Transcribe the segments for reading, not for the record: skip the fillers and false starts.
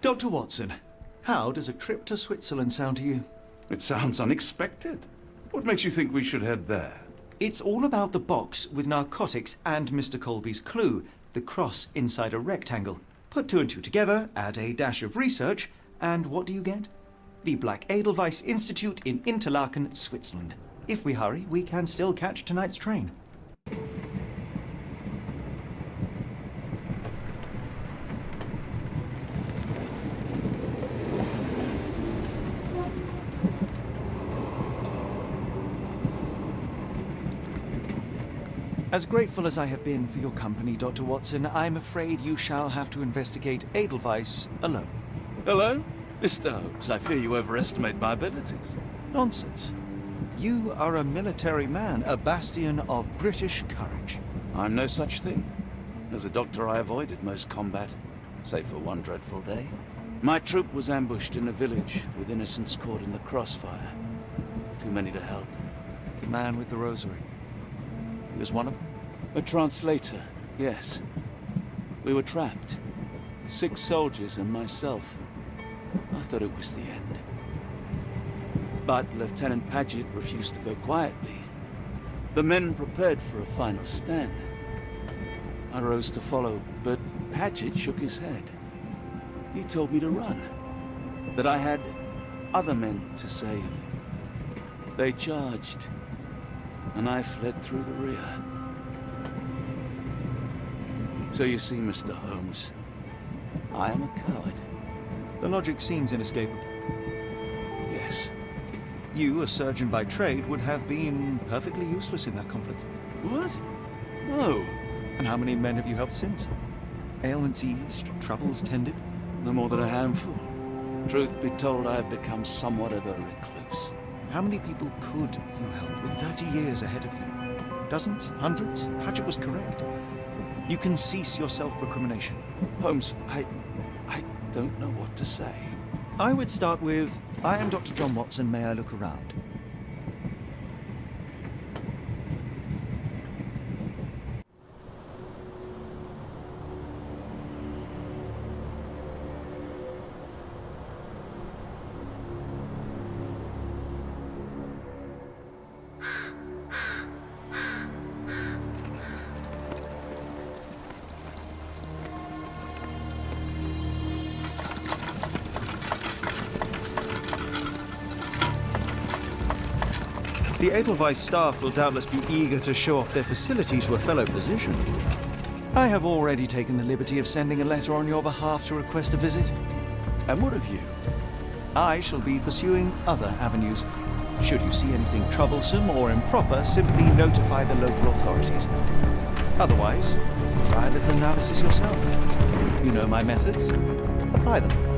Dr. Watson, how does a trip to Switzerland sound to you? It sounds unexpected. What makes you think we should head there? It's all about the box with narcotics and Mr. Colby's clue, the cross inside a rectangle. Put two and two together, add a dash of research, and what do you get? The Black Edelweiss Institute in Interlaken, Switzerland. If we hurry, we can still catch tonight's train. As grateful as I have been for your company, Dr. Watson, I'm afraid you shall have to investigate Edelweiss alone. Hello? Mr. Holmes, I fear you overestimate my abilities. Nonsense. You are a military man, a bastion of British courage. I'm no such thing. As a doctor, I avoided most combat, save for one dreadful day. My troop was ambushed in a village with innocents caught in the crossfire. Too many to help. The man with the rosary. He was one of them? A translator, yes. We were trapped. 6 soldiers and myself. I thought it was the end. But Lieutenant Paget refused to go quietly. The men prepared for a final stand. I rose to follow, but Paget shook his head. He told me to run. That I had other men to save. They charged, and I fled through the rear. So you see, Mr. Holmes, I am a coward. The logic seems inescapable. Yes. You, a surgeon by trade, would have been perfectly useless in that conflict. What? No. And how many men have you helped since? Ailments eased, troubles tended? No more than a handful. Truth be told, I have become somewhat of a recluse. How many people could you help with 30 years ahead of you? Dozens? Hundreds? Paget was correct. You can cease your self-recrimination. Holmes, I don't know what to say. I would start with, I am Dr. John Watson, may I look around? The Edelweiss staff will doubtless be eager to show off their facility to a fellow physician. I have already taken the liberty of sending a letter on your behalf to request a visit. And what of you? I shall be pursuing other avenues. Should you see anything troublesome or improper, simply notify the local authorities. Otherwise, try a little analysis yourself. You know my methods. Apply them.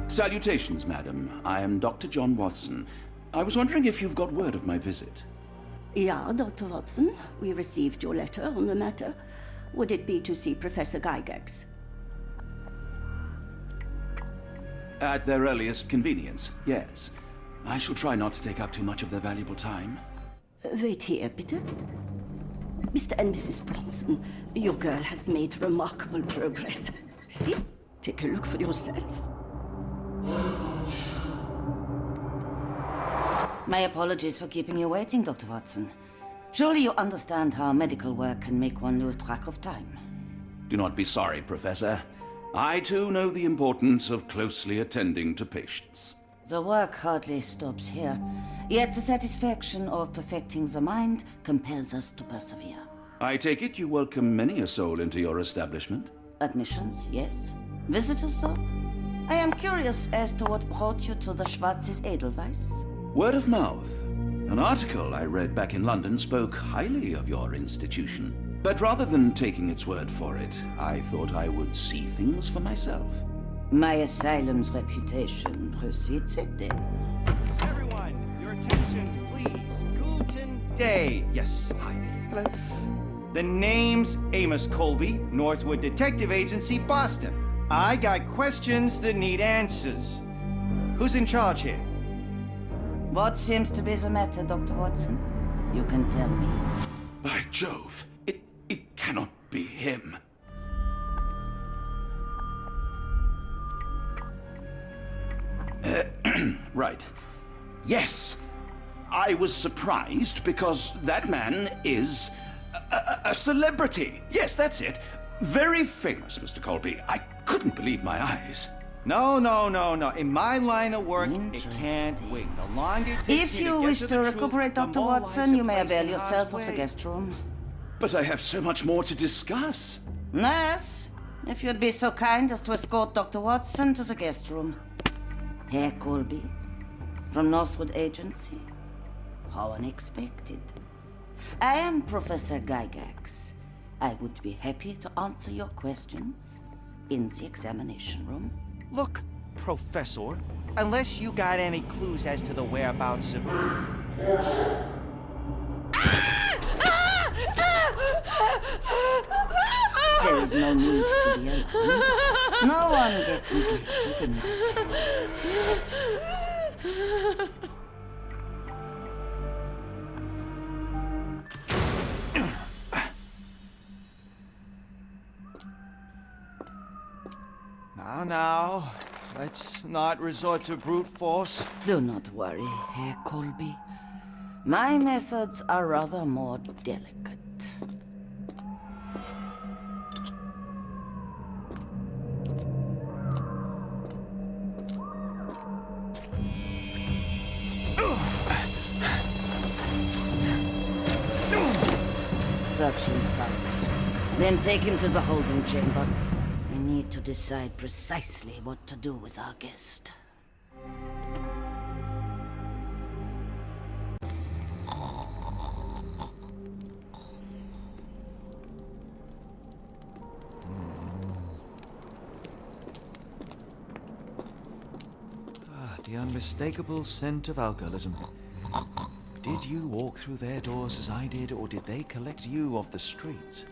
Salutations, madam. I am Dr. John Watson. I was wondering if you've got word of my visit. Yeah, Dr. Watson. We received your letter on the matter. Would it be to see Professor Gygax? At their earliest convenience, yes. I shall try not to take up too much of their valuable time. Wait here, bitte. Mr. and Mrs. Bronson, your girl has made remarkable progress. See? Take a look for yourself. My apologies for keeping you waiting, Dr. Watson. Surely you understand how medical work can make one lose track of time. Do not be sorry, Professor. I too know the importance of closely attending to patients. The work hardly stops here, yet the satisfaction of perfecting the mind compels us to persevere. I take it you welcome many a soul into your establishment? Admissions, yes. Visitors, though? I am curious as to what brought you to the Schwarzes Edelweiss. Word of mouth. An article I read back in London spoke highly of your institution. But rather than taking its word for it, I thought I would see things for myself. My asylum's reputation precedes it, then. Everyone, your attention, please. Guten Day. Yes, hi. Hello. The name's Amos Colby, Northwood Detective Agency, Boston. I got questions that need answers. Who's in charge here? What seems to be the matter, Dr. Watson? You can tell me. By Jove, it cannot be him. Right. Yes. I was surprised because that man is a celebrity. Yes, that's it. Very famous, Mr. Colby. I couldn't believe my eyes. No. In my line of work, it can't wait. The longer it takes If me you to get wish to to the truth, recuperate, the Dr. more Watson, lives you are may placed avail in yourself harm's of the way. guest room. But I have so much more to discuss. Nurse, if you'd be so kind as to escort Dr. Watson to the guest room. Herr Colby, from Northwood Agency. How unexpected. I am Professor Gygax. I would be happy to answer your questions in the examination room. Look, Professor, unless you got any clues as to the whereabouts of... There is no need to be alarmed. No one gets neglected in my Now, let's not resort to brute force. Do not worry, Herr Colby. My methods are rather more delicate. Search him thoroughly. Then take him to the holding chamber. I need to decide precisely what to do with our guest. The unmistakable scent of alcoholism. Did you walk through their doors as I did, or did they collect you off the streets?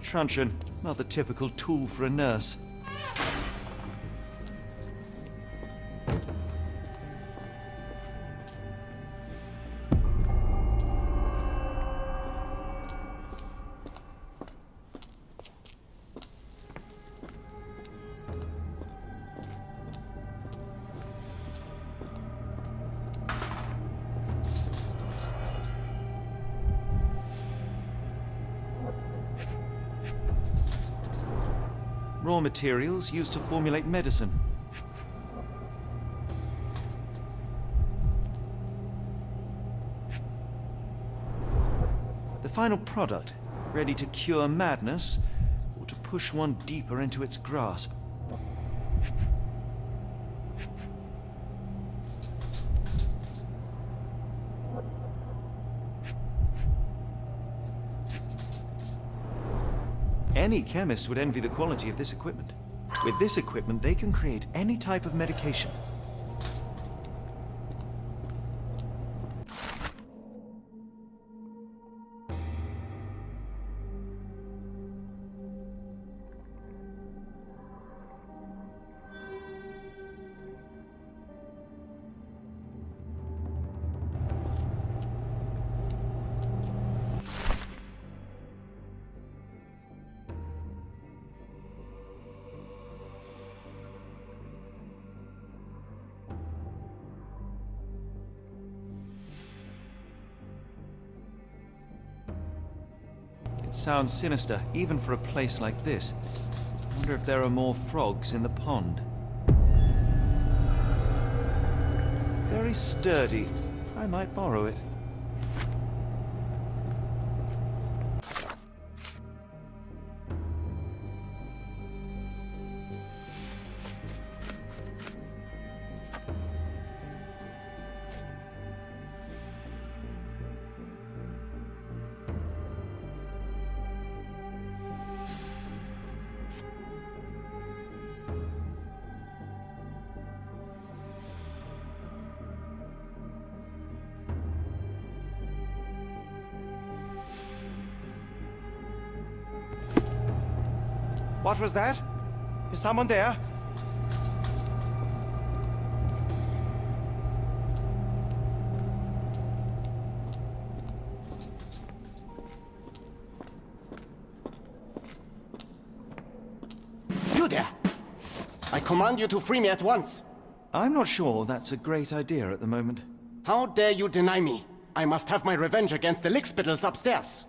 Truncheon, not the typical tool for a nurse. Raw materials used to formulate medicine. The final product, ready to cure madness or to push one deeper into its grasp. Any chemist would envy the quality of this equipment. With this equipment, they can create any type of medication. It sounds sinister, even for a place like this. I wonder if there are more frogs in the pond. Very sturdy. I might borrow it. What was that? Is someone there? You there! I command you to free me at once. I'm not sure that's a great idea at the moment. How dare you deny me? I must have my revenge against the lickspittles upstairs.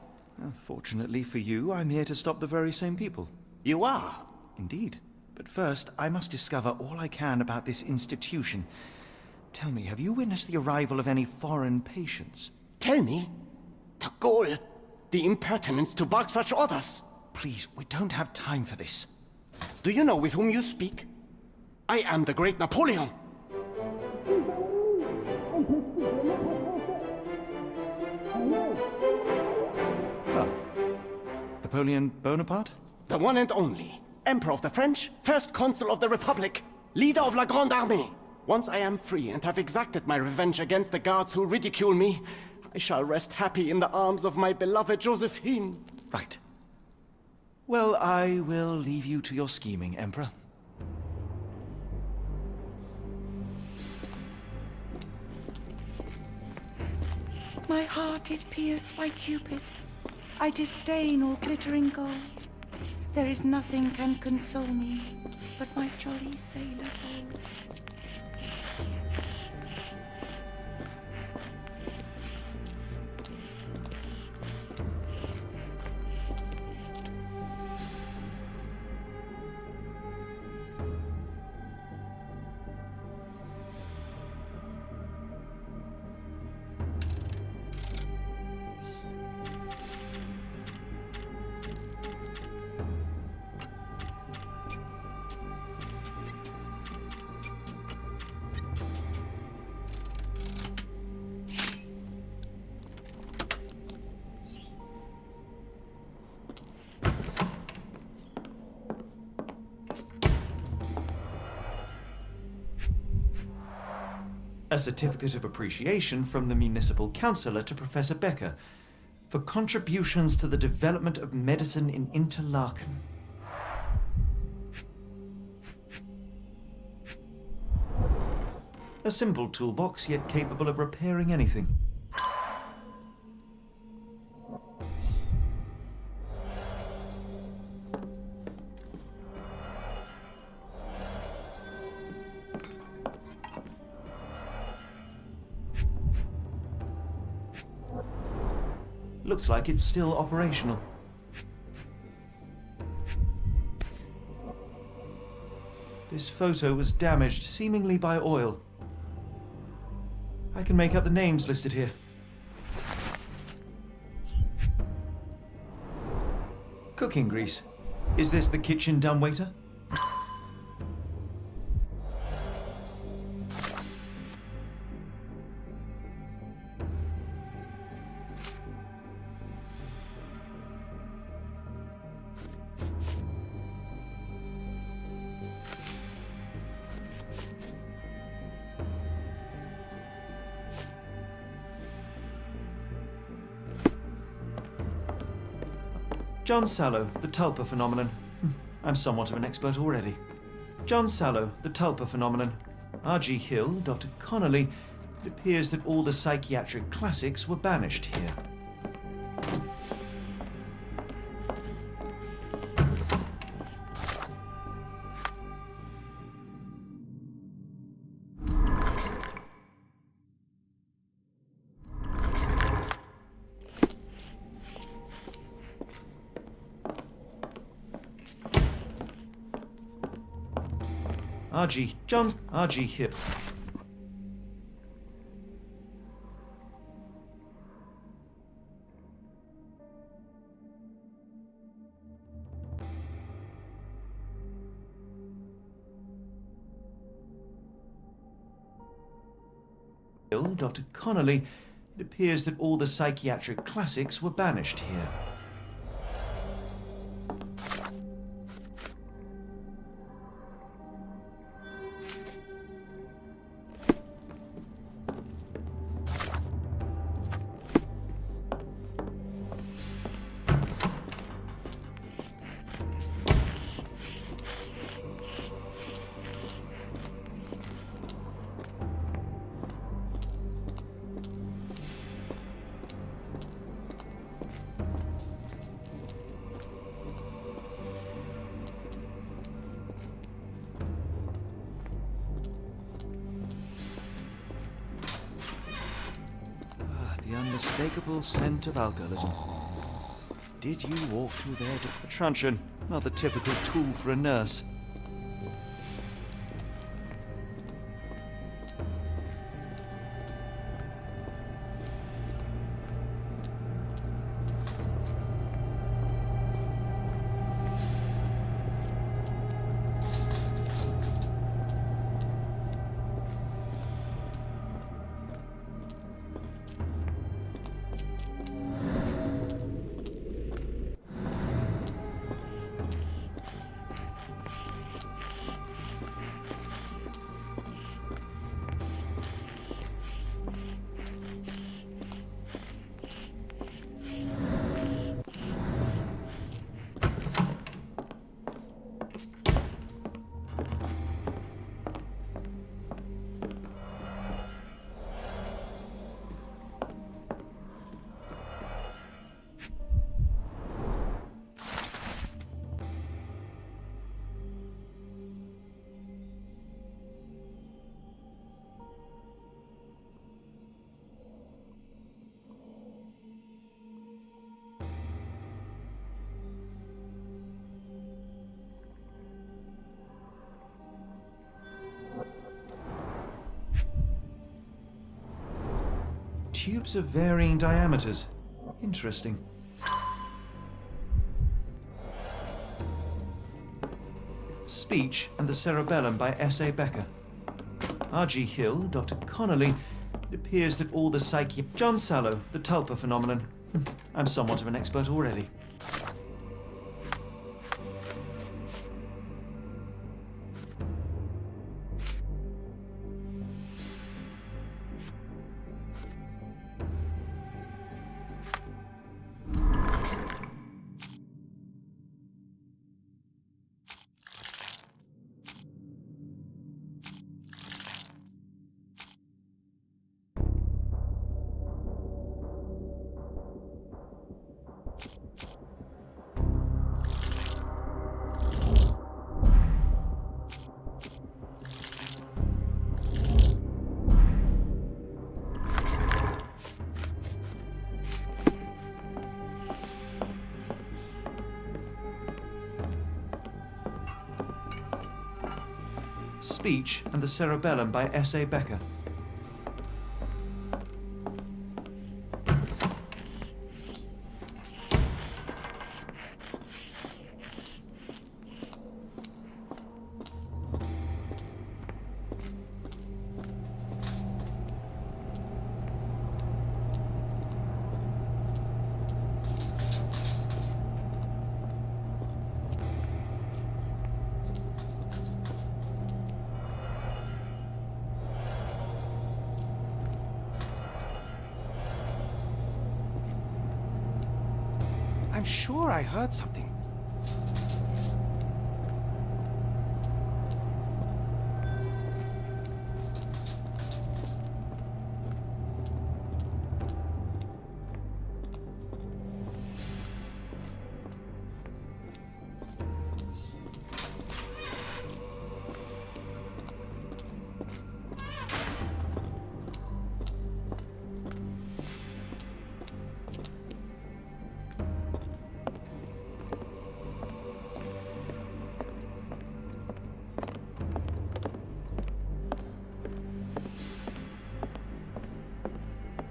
Fortunately for you, I'm here to stop the very same people. You are? Indeed. But first, I must discover all I can about this institution. Tell me, have you witnessed the arrival of any foreign patients? Tell me? The gall, the impertinence to bark such orders. Please, we don't have time for this. Do you know with whom you speak? I am the great Napoleon. Ah. Napoleon Bonaparte? The one and only. Emperor of the French, first consul of the Republic, leader of La Grande Armée. Once I am free and have exacted my revenge against the guards who ridicule me, I shall rest happy in the arms of my beloved Josephine. Right. Well, I will leave you to your scheming, Emperor. My heart is pierced by Cupid. I disdain all glittering gold. There is nothing can console me but my jolly sailor bold. A certificate of appreciation from the municipal councillor to Professor Becker for contributions to the development of medicine in Interlaken. A simple toolbox, yet capable of repairing anything. Looks like it's still operational. This photo was damaged, seemingly by oil. I can make out the names listed here. Cooking grease. Is this the kitchen dumbwaiter? John Sallow, the Tulpa phenomenon. I'm somewhat of an expert already. John Sallow, the Tulpa phenomenon. R.G. Hill, Dr. Connolly. It appears that all the psychiatric classics were banished here. R.G. Hill. Dr. Connolly, it appears that all the psychiatric classics were banished here. The unmistakable scent of alcoholism. Did you walk through there to a truncheon? Not the typical tool for a nurse. Tubes of varying diameters. Interesting. Speech and the Cerebellum by S.A. Becker. R.G. Hill, Dr. Connolly. It appears that all the John Sallow, the Tulpa phenomenon. I'm somewhat of an expert already. Speech and the Cerebellum by S.A. Becker. I'm sure I heard something.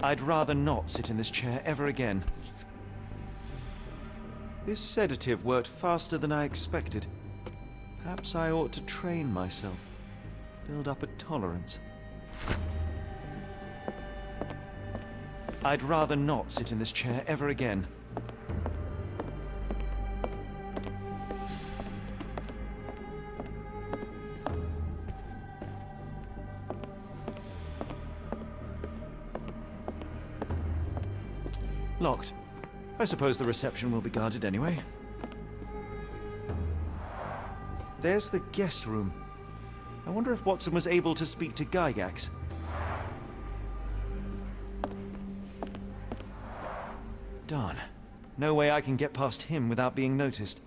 I'd rather not sit in this chair ever again. This sedative worked faster than I expected. Perhaps I ought to train myself, build up a tolerance. I'd rather not sit in this chair ever again. Locked. I suppose the reception will be guarded anyway. There's the guest room. I wonder if Watson was able to speak to Gygax. Darn. No way I can get past him without being noticed.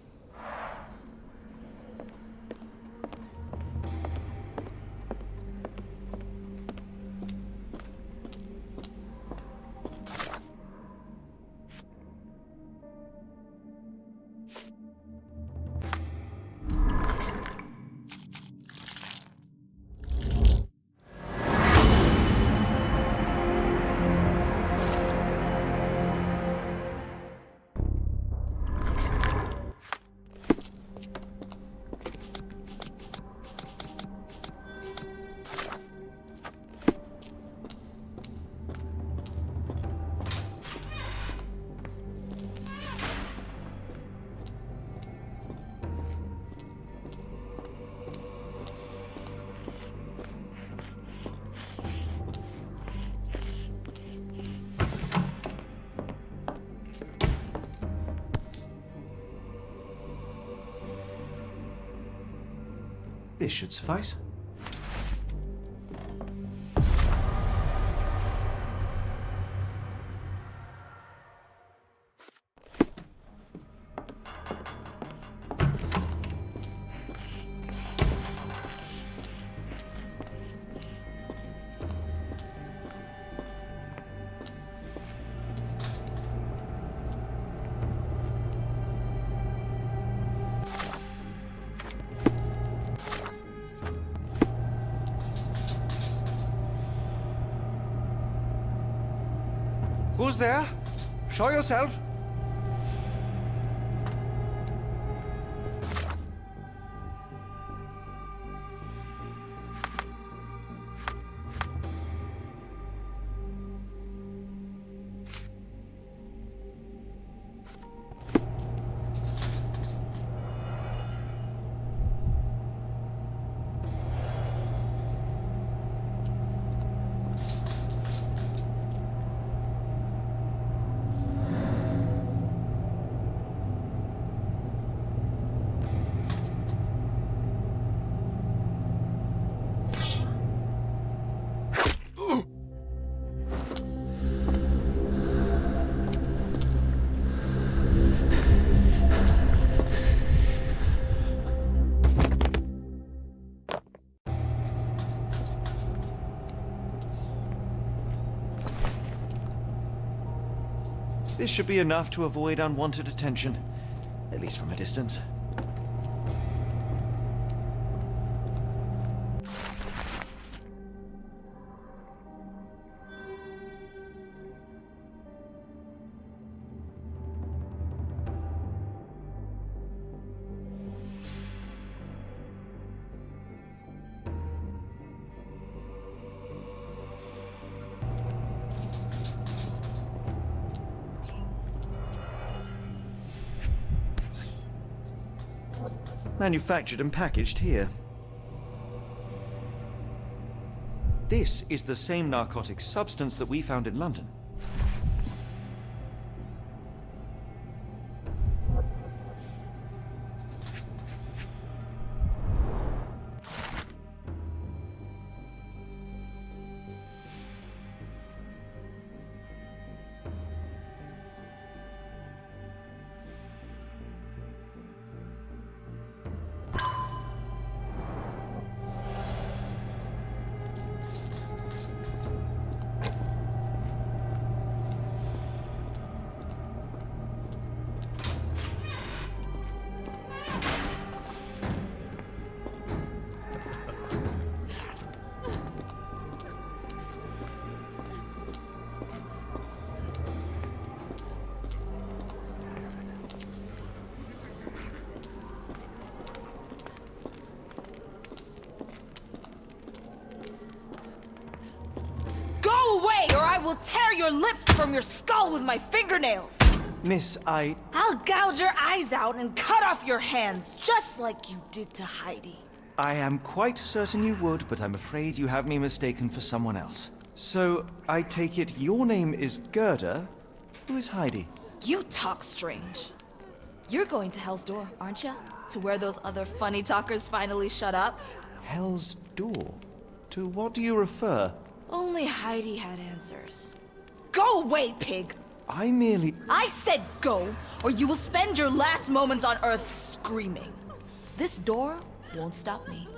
This should suffice. Who's there? Show yourself. This should be enough to avoid unwanted attention, at least from a distance. Manufactured and packaged here. This is the same narcotic substance that we found in London. will tear your lips from your skull with my fingernails! Miss, I'll gouge your eyes out and cut off your hands, just like you did to Heidi. I am quite certain you would, but I'm afraid you have me mistaken for someone else. So, I take it your name is Gerda? Who is Heidi? You talk strange. You're going to Hell's Door, aren't you? To where those other funny talkers finally shut up? Hell's Door? To what do you refer? Only Heidi had answers. Go away, pig! I said go, or you will spend your last moments on Earth screaming. This door won't stop me.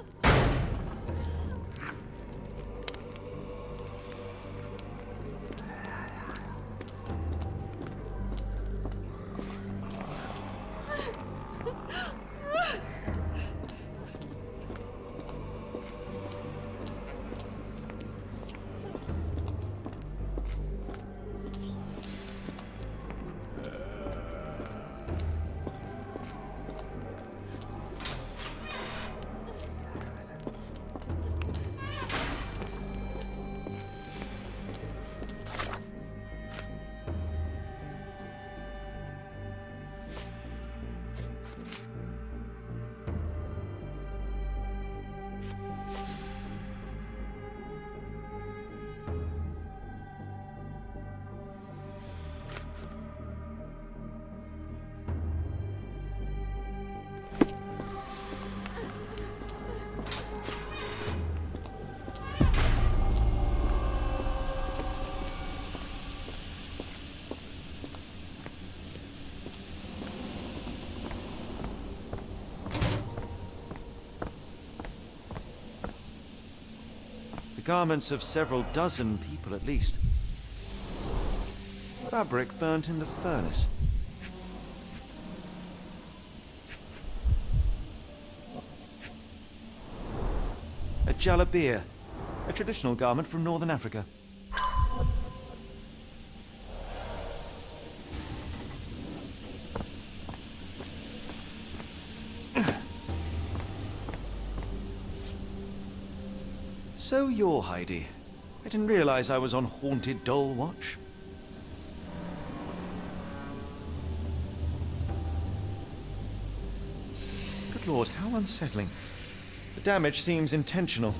The garments of several dozen people at least. Fabric burnt in the furnace. A jalabia, a traditional garment from northern Africa. So you're Heidi. I didn't realize I was on Haunted Doll Watch. Good lord, how unsettling. The damage seems intentional.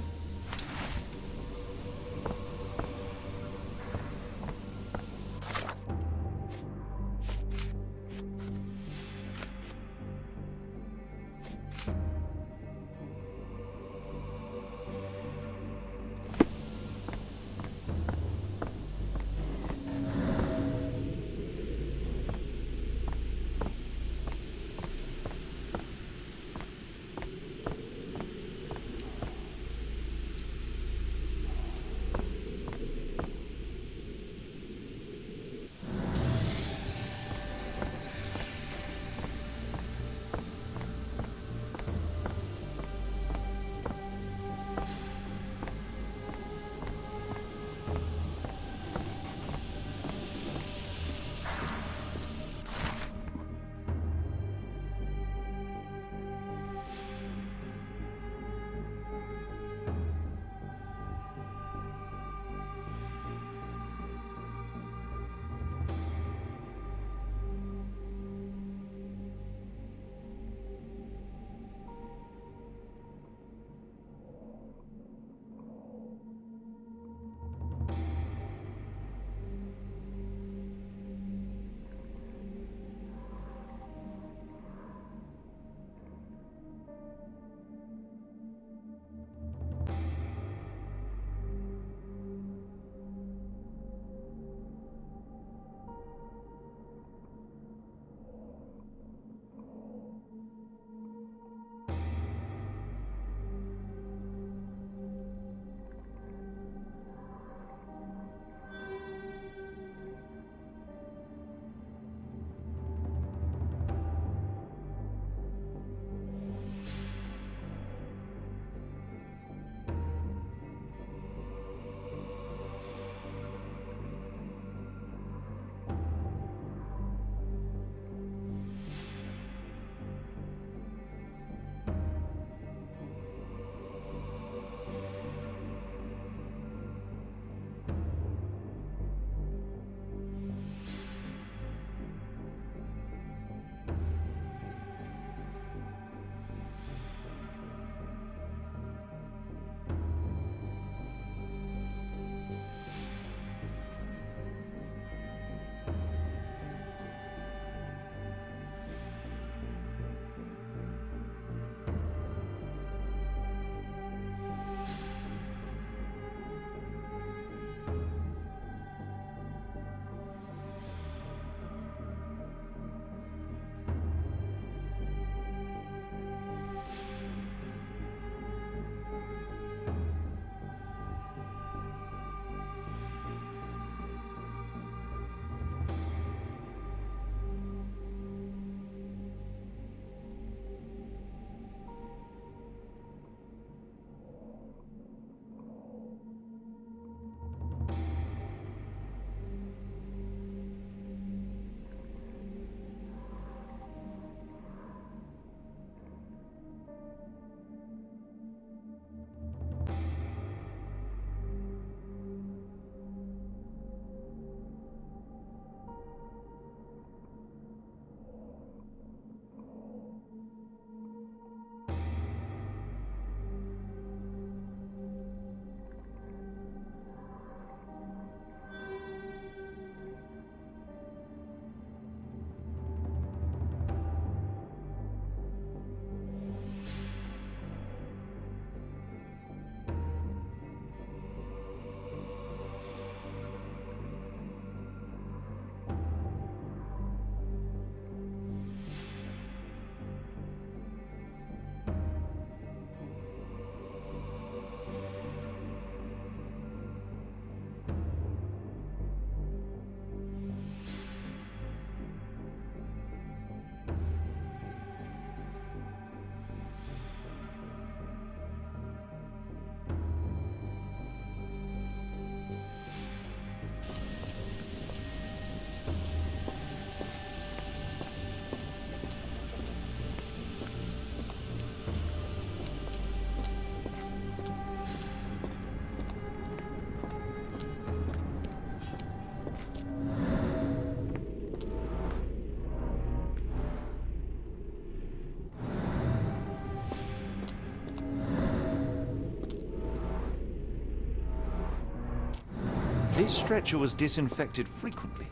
This stretcher was disinfected frequently.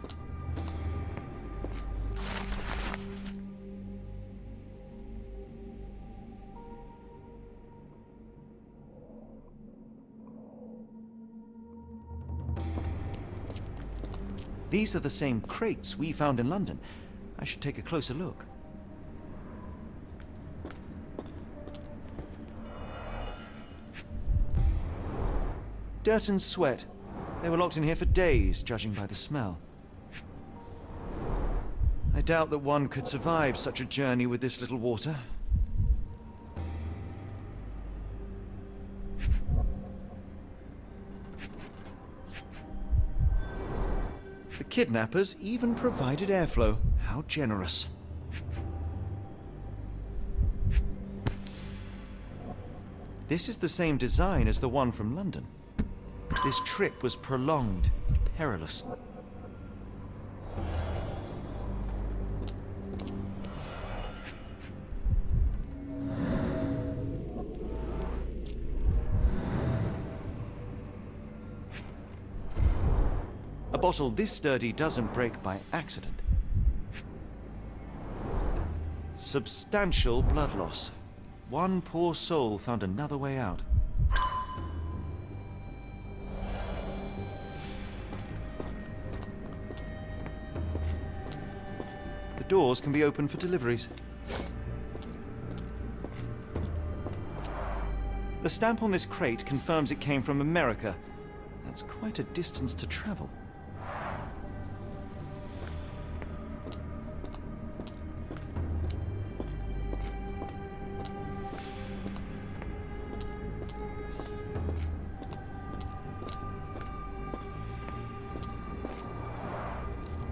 These are the same crates we found in London. I should take a closer look. Dirt and sweat. They were locked in here for days, judging by the smell. I doubt that one could survive such a journey with this little water. The kidnappers even provided airflow. How generous. This is the same design as the one from London. This trip was prolonged and perilous. A bottle this sturdy doesn't break by accident. Substantial blood loss. One poor soul found another way out. The doors can be opened for deliveries. The stamp on this crate confirms it came from America. That's quite a distance to travel.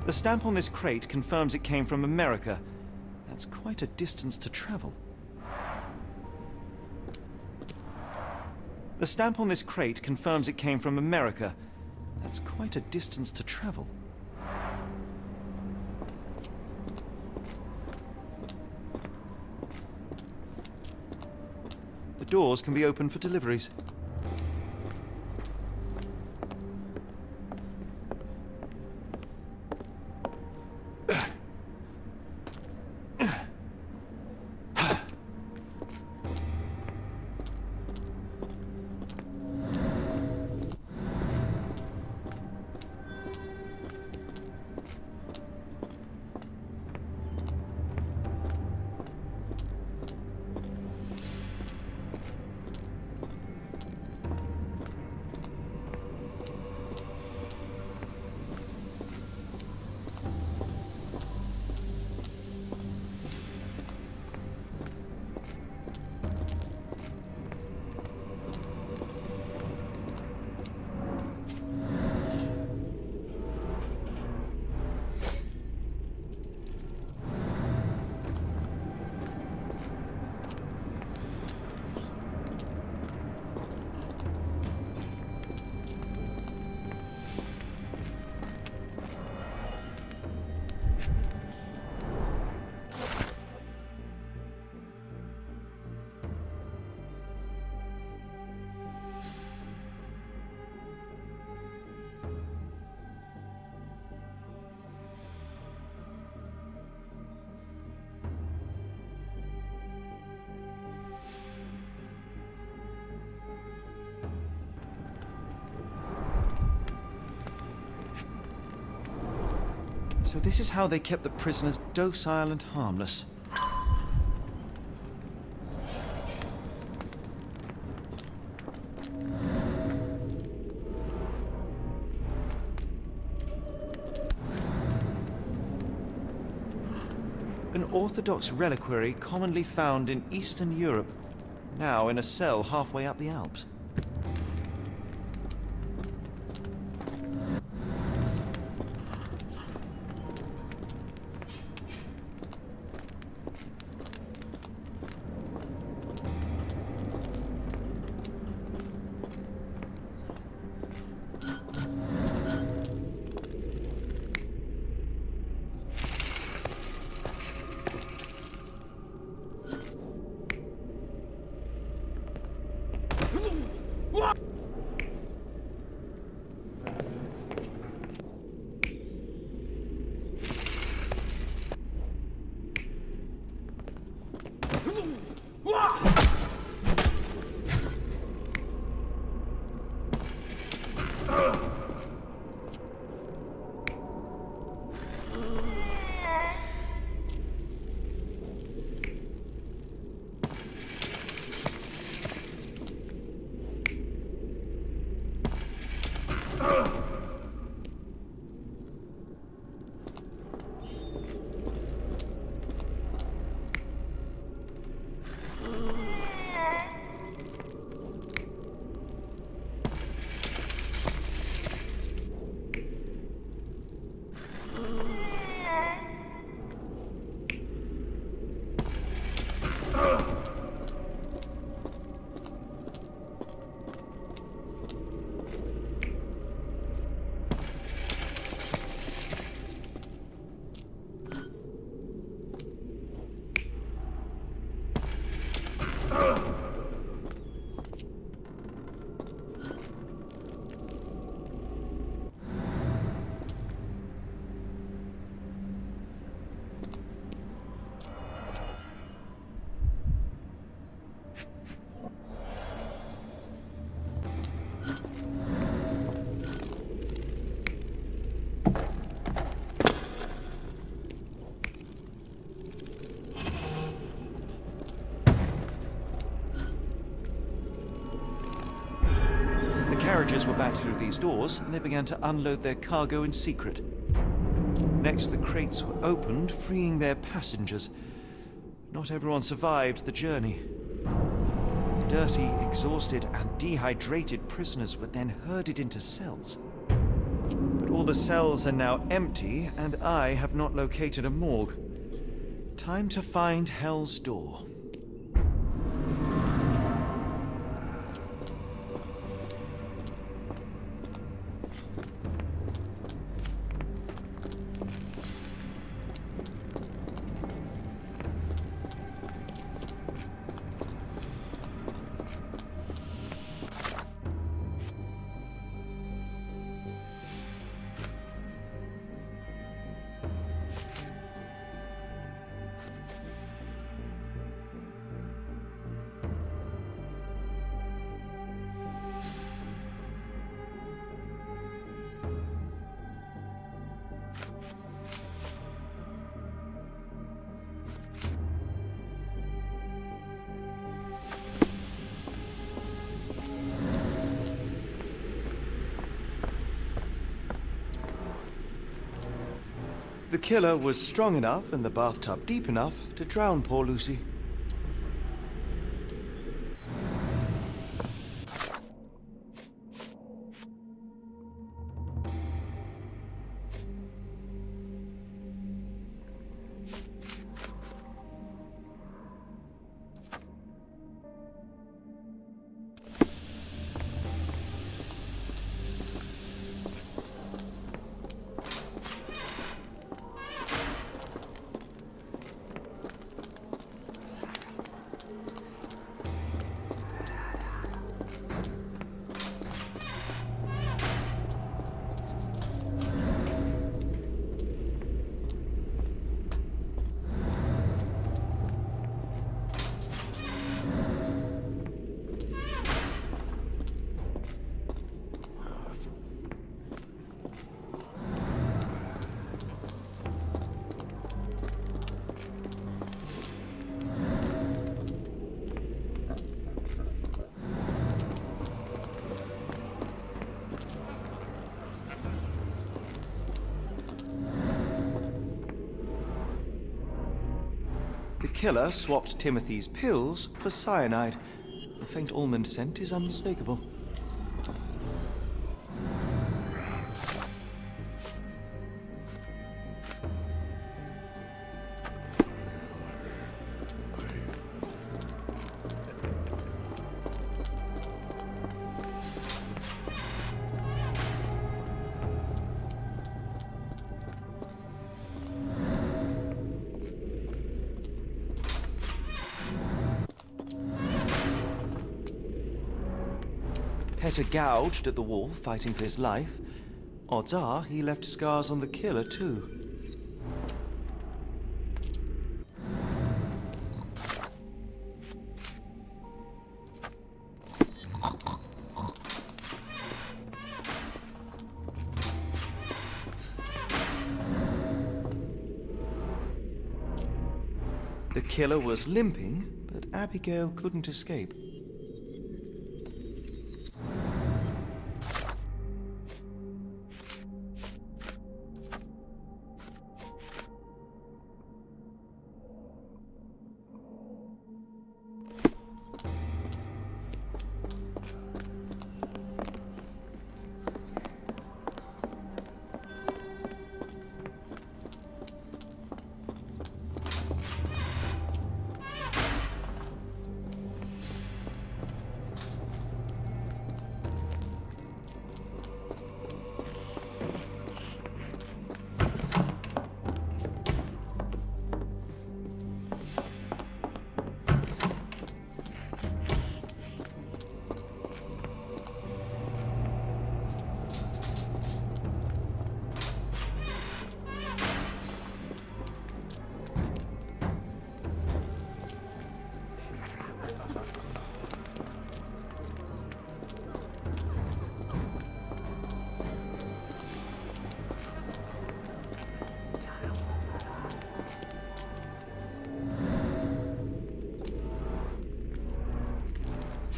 The stamp on this crate confirms it came from America. That's quite a distance to travel. The stamp on this crate confirms it came from America. That's quite a distance to travel. The doors can be opened for deliveries. So this is how they kept the prisoners docile and harmless. An Orthodox reliquary commonly found in Eastern Europe, now in a cell halfway up the Alps. Carriages were backed through these doors, and they began to unload their cargo in secret. Next, the crates were opened, freeing their passengers. Not everyone survived the journey. The dirty, exhausted, and dehydrated prisoners were then herded into cells. But all the cells are now empty, and I have not located a morgue. Time to find Hell's Door. The killer was strong enough and the bathtub deep enough to drown poor Lucy. The killer swapped Timothy's pills for cyanide. The faint almond scent is unmistakable. Petter gouged at the wall, fighting for his life. Odds are he left scars on the killer, too. The killer was limping, but Abigail couldn't escape.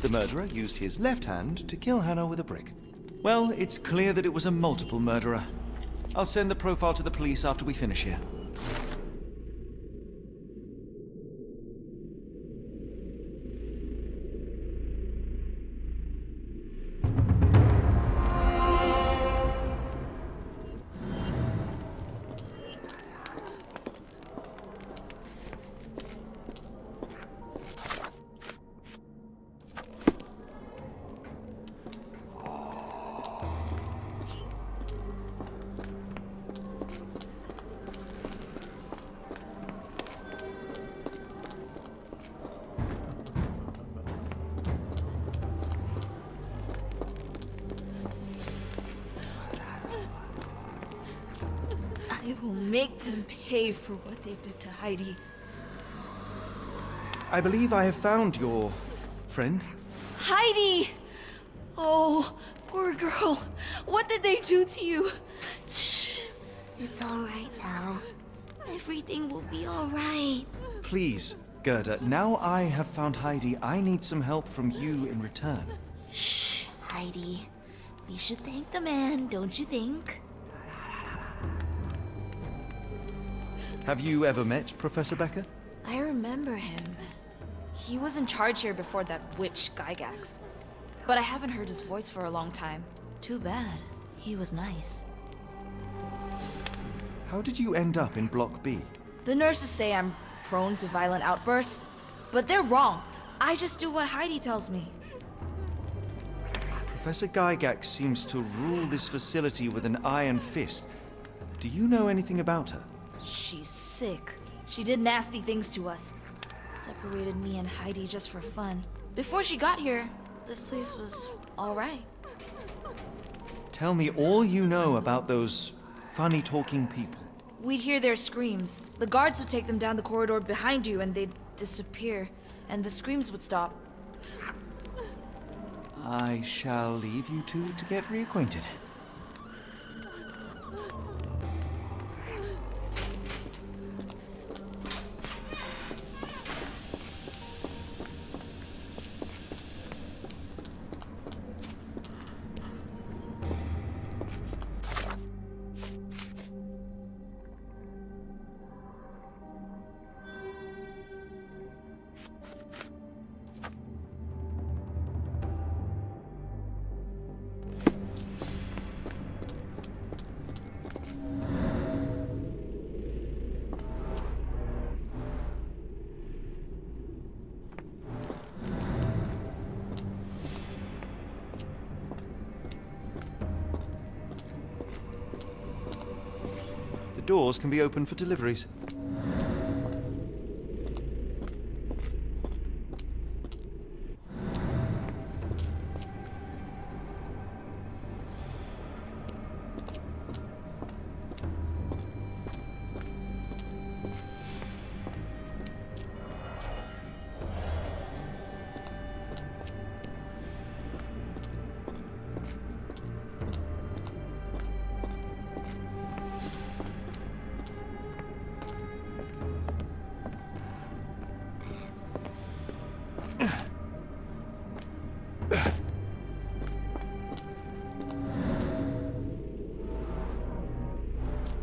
The murderer used his left hand to kill Hannah with a brick. Well, it's clear that it was a multiple murderer. I'll send the profile to the police after we finish here. I will make them pay for what they did to Heidi. I believe I have found your friend. Heidi! Oh, poor girl. What did they do to you? Shh. It's all right now. Everything will be all right. Please, Gerda, now I have found Heidi, I need some help from you in return. Shh, Heidi. We should thank the man, don't you think? Have you ever met Professor Becker? I remember him. He was in charge here before that witch Gygax. But I haven't heard his voice for a long time. Too bad. He was nice. How did you end up in Block B? The nurses say I'm prone to violent outbursts, but they're wrong. I just do what Heidi tells me. Professor Gygax seems to rule this facility with an iron fist. Do you know anything about her? She's sick. She did nasty things to us. Separated me and Heidi just for fun. Before she got here, this place was all right. Tell me all you know about those funny-talking people. We'd hear their screams. The guards would take them down the corridor behind you and they'd disappear, and the screams would stop. I shall leave you two to get reacquainted. Doors can be opened for deliveries.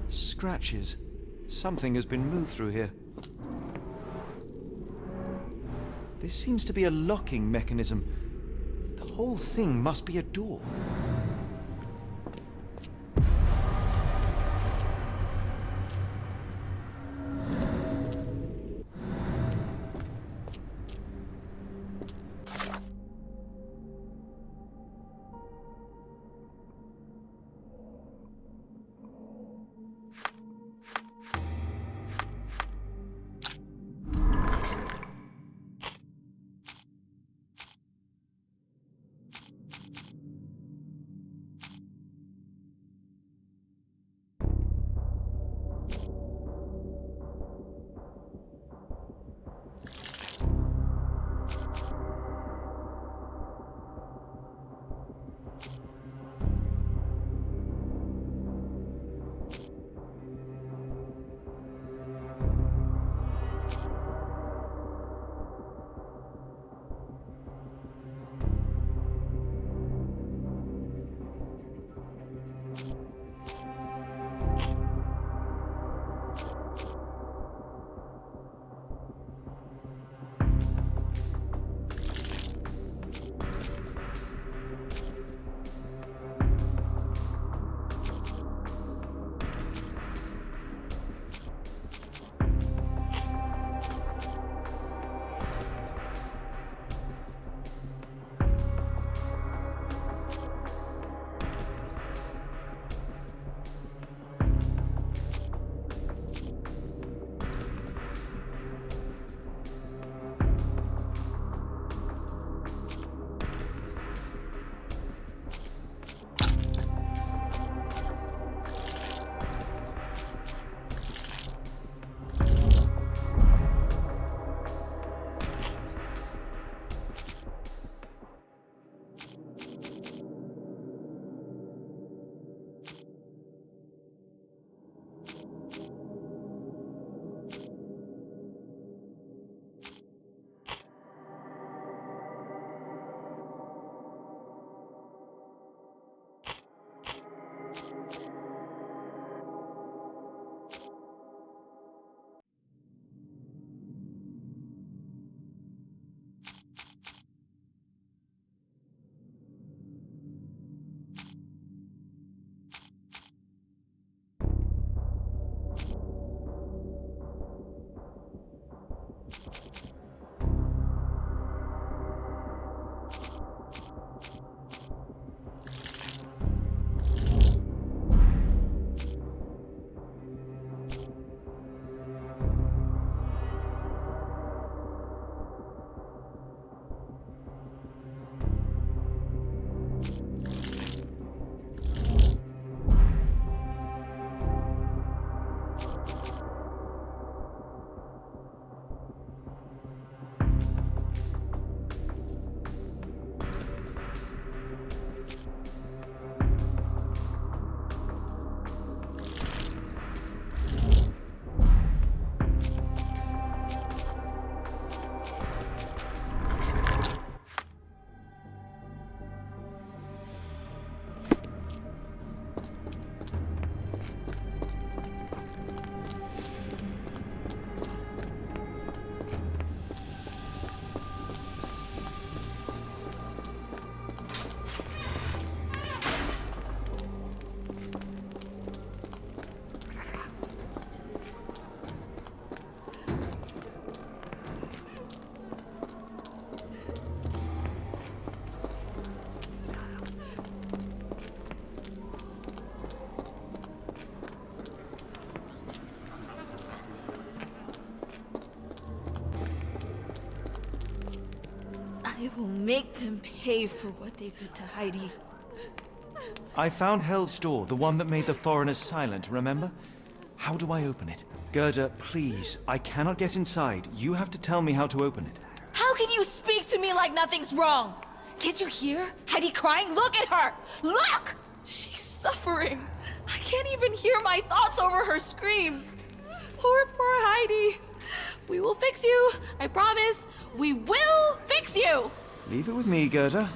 Scratches. Something has been moved through here. This seems to be a locking mechanism. The whole thing must be a door. I will make them pay for what they did to Heidi. I found Hell's Door, the one that made the foreigners silent, remember? How do I open it? Gerda, please, I cannot get inside. You have to tell me how to open it. How can you speak to me like nothing's wrong? Can't you hear Heidi crying? Look at her! Look! She's suffering. I can't even hear my thoughts over her screams. Poor Heidi. We will fix you. I promise. We will fix you. Leave it with me, Gerda.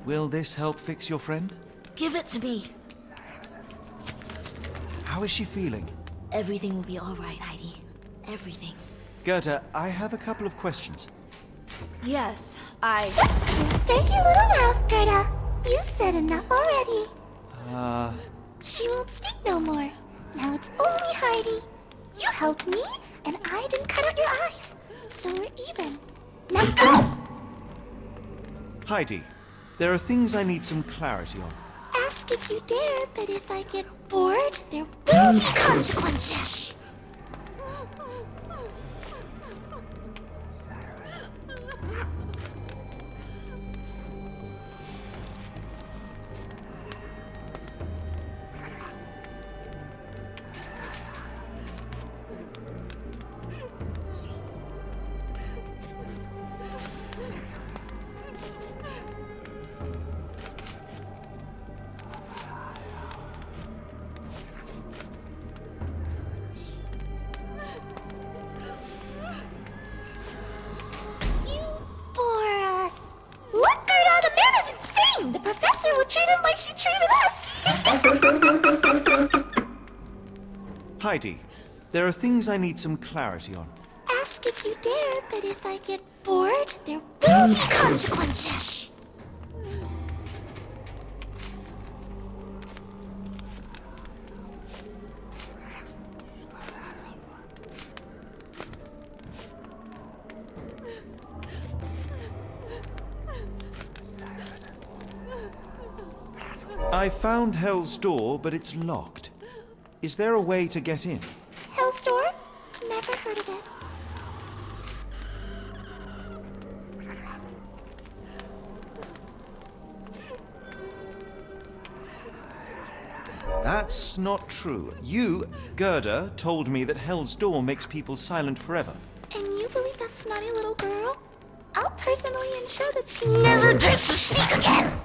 Will this help fix your friend? Give it to me. How is she feeling? Everything will be all right, Heidi. Everything. Gerda, I have a couple of questions. Yes, Shut your dirty little mouth, Gerda. You've said enough already. She won't speak no more. Now it's only Heidi. You helped me, and I didn't cut out your eyes. So we're even. Now go! Heidi, there are things I need some clarity on. Ask if you dare, but if I get bored, there will be consequences. The professor would treat him like she treated us! Heidi, there are things I need some clarity on. Ask if you dare, but if I get bored, there will be consequences! I found Hell's Door, but it's locked. Is there a way to get in? Hell's Door? Never heard of it. That's not true. You, Gerda, told me that Hell's Door makes people silent forever. And you believe that snotty little girl? I'll personally ensure that she never dares to speak again!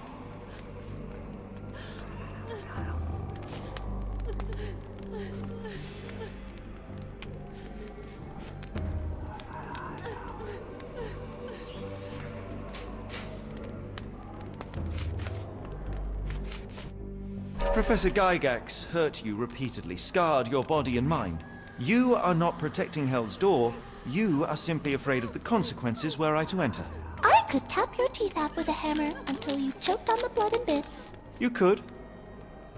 Professor Gygax hurt you repeatedly, scarred your body and mind. You are not protecting Hell's Door. You are simply afraid of the consequences were I to enter. I could tap your teeth out with a hammer until you choked on the blood and bits. You could,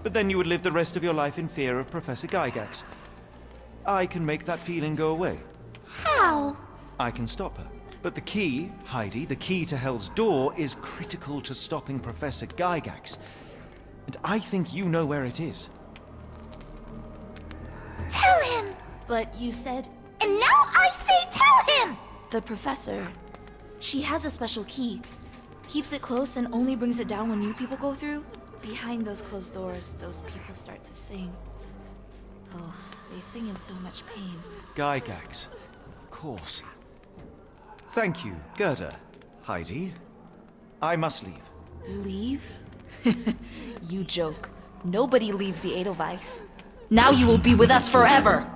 but then you would live the rest of your life in fear of Professor Gygax. I can make that feeling go away. How? I can stop her. But the key, Heidi, the key to Hell's Door is critical to stopping Professor Gygax. And I think you know where it is. Tell him! But you said And now I say tell him! the professor. She has a special key. Keeps it close and only brings it down when new people go through. Behind those closed doors, those people start to sing. Oh, they sing in so much pain. Gygax. Of course. Thank you, Gerda. Heidi. I must leave. Leave? You joke. Nobody leaves the Edelweiss. Now you will be with us forever!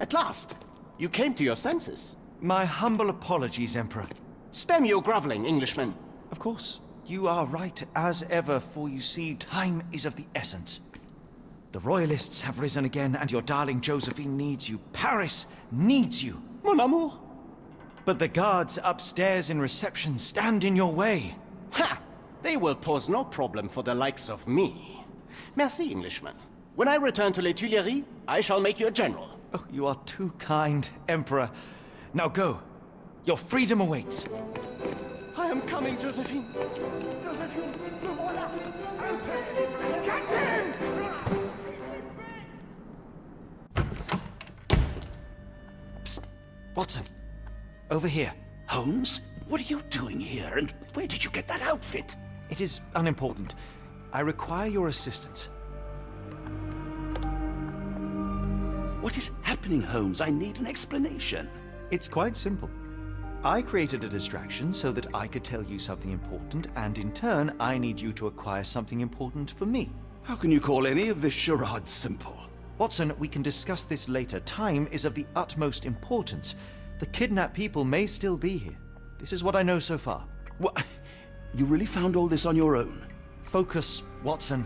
At last! You came to your senses. My humble apologies, Emperor. Spare me your groveling, Englishman. Of course, you are right as ever, for you see, time is of the essence. The Royalists have risen again, and your darling Josephine needs you. Paris needs you. Mon amour. But the guards upstairs in reception stand in your way. Ha! They will pose no problem for the likes of me. Merci, Englishman. When I return to Les Tuileries, I shall make you a general. Oh, you are too kind, Emperor. Now go. Your freedom awaits. I am coming, Josephine. Psst. Watson. Over here. Holmes? What are you doing here, and where did you get that outfit? It is unimportant. I require your assistance. What is happening, Holmes? I need an explanation. It's quite simple. I created a distraction so that I could tell you something important, and in turn, I need you to acquire something important for me. How can you call any of this charade simple? Watson, we can discuss this later. Time is of the utmost importance. The kidnapped people may still be here. This is what I know so far. What? You really found all this on your own? Focus, Watson.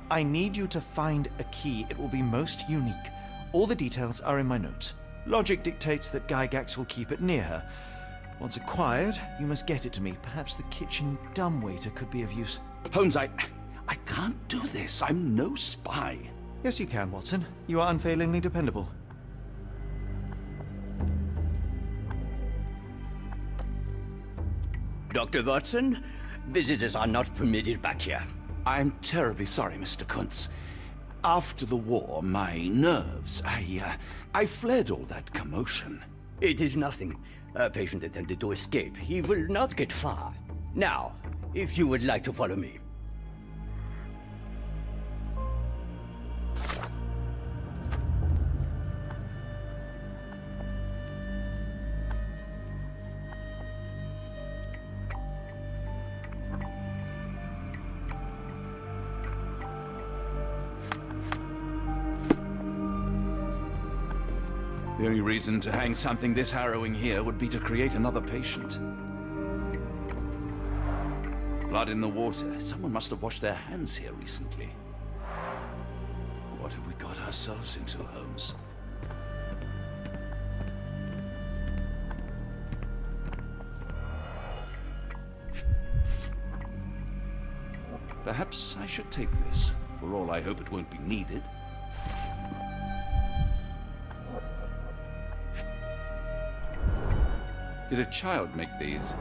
I need you to find a key. It will be most unique. All the details are in my notes. Logic dictates that Gygax will keep it near her. Once acquired, you must get it to me. Perhaps the kitchen dumbwaiter could be of use. Holmes, I can't do this. I'm no spy. Yes, you can, Watson. You are unfailingly dependable. Dr. Watson, visitors are not permitted back here. I'm terribly sorry, Mr. Kuntz. After the war, my nerves, I fled all that commotion. It is nothing. A patient attempted to escape. He will not get far. Now, if you would like to follow me. The only reason to hang something this harrowing here would be to create another patient. Blood in the water. Someone must have washed their hands here recently. What have we got ourselves into, Holmes? Perhaps I should take this. For all I hope it won't be needed. Did a child make these?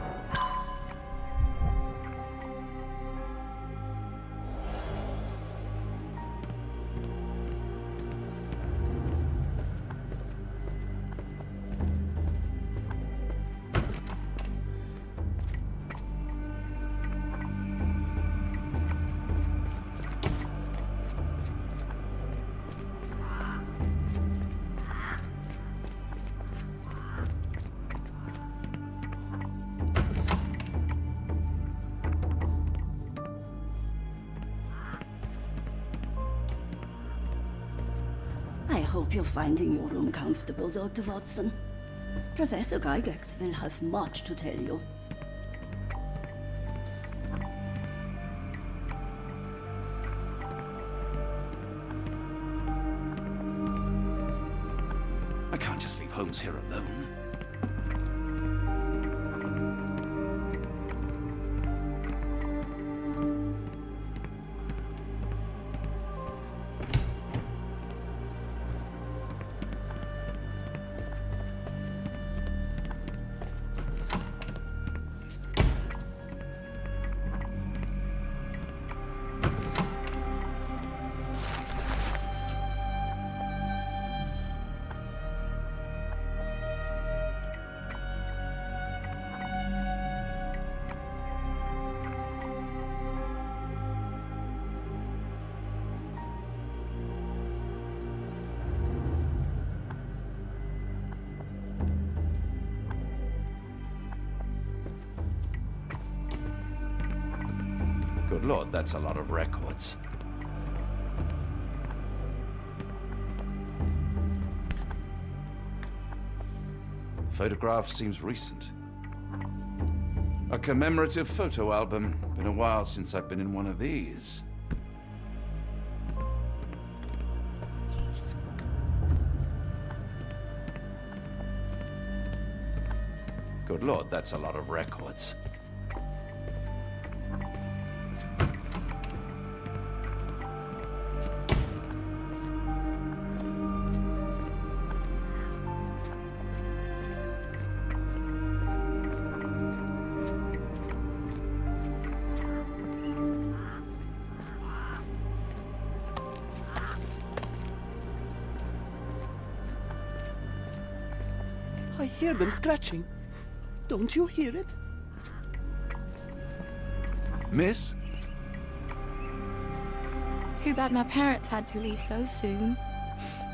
I hope you're finding your room comfortable, Dr. Watson. Professor Gygax will have much to tell you. I can't just leave Holmes here alone. Good Lord, that's a lot of records. Photograph seems recent. A commemorative photo album. Been a while since I've been in one of these. Good Lord, that's a lot of records. I hear them scratching. Don't you hear it? Miss? Too bad my parents had to leave so soon.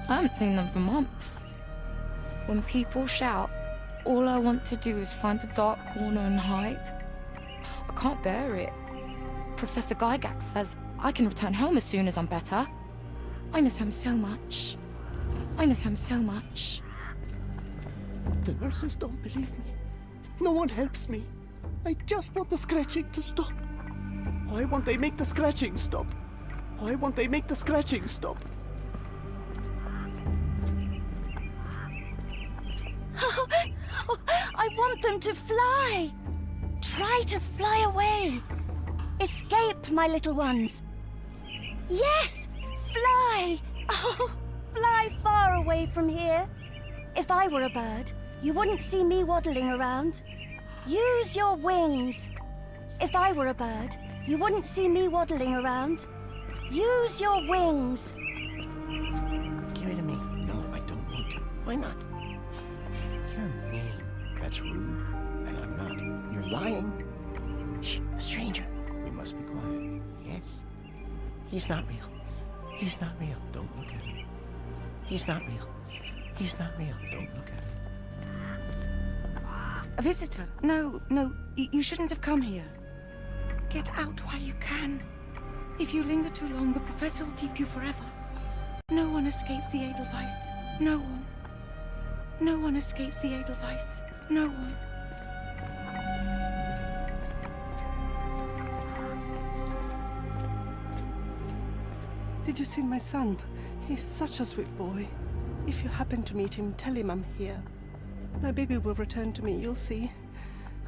I haven't seen them for months. When people shout, all I want to do is find a dark corner and hide. I can't bear it. Professor Gygax says I can return home as soon as I'm better. I miss him so much. I miss him so much. The nurses don't believe me. No one helps me. I just want the scratching to stop. Why won't they make the scratching stop? Why won't they make the scratching stop? I want them to fly. Try to fly away. Escape, my little ones. Yes, fly. Oh, fly far away from here. If I were a bird, you wouldn't see me waddling around. Use your wings. If I were a bird, you wouldn't see me waddling around. Use your wings. Give it to me. No, I don't want to. Why not? You're mean. That's rude. And I'm not. You're lying. Shh, a stranger. We must be quiet. Yes. He's not real. He's not real. Don't look at him. He's not real. He's not real. Don't look at him. A visitor? No, you shouldn't have come here. Get out while you can. If you linger too long, the professor will keep you forever. No one escapes the Edelweiss. No one. No one escapes the Edelweiss. No one. Did you see my son? He's such a sweet boy. If you happen to meet him, tell him I'm here. My baby will return to me, you'll see.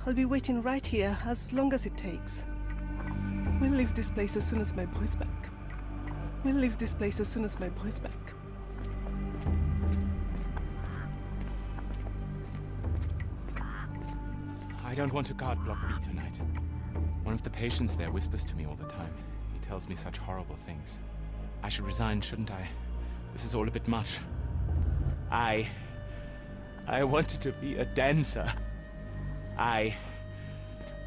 I'll be waiting right here as long as it takes. We'll leave this place as soon as my boy's back. We'll leave this place as soon as my boy's back. I don't want to guard Block B tonight. One of the patients there whispers to me all the time. He tells me such horrible things. I should resign, shouldn't I? This is all a bit much. I wanted to be a dancer. I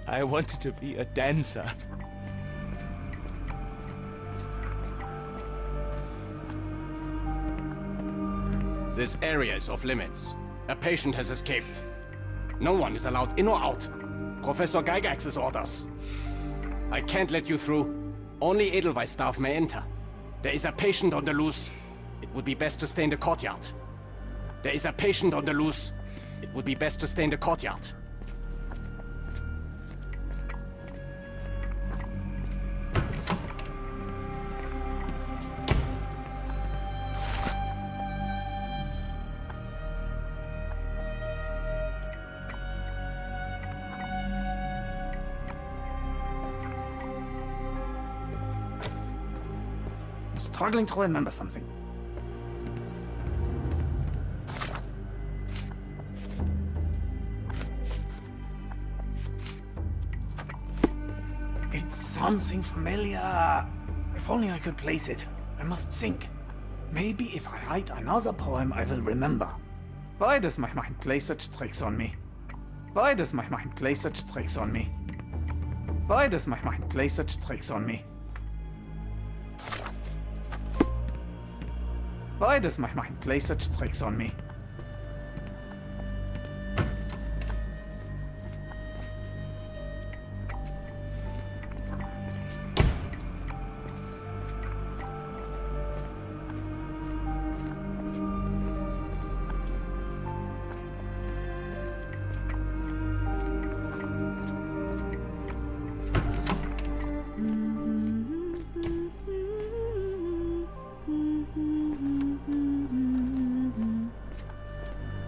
wanted to be a dancer. This area is off limits. A patient has escaped. No one is allowed in or out. Professor Gygax's orders. I can't let you through. Only Edelweiss staff may enter. There is a patient on the loose. It would be best to stay in the courtyard. There is a patient on the loose. It would be best to stay in the courtyard. I'm struggling to remember something. It's something familiar. If only I could place it. I must think. Maybe if I write another poem, I will remember. Why does my mind play such tricks on me? Why does my mind play such tricks on me? Why does my mind play such tricks on me? Why does my mind play such tricks on me?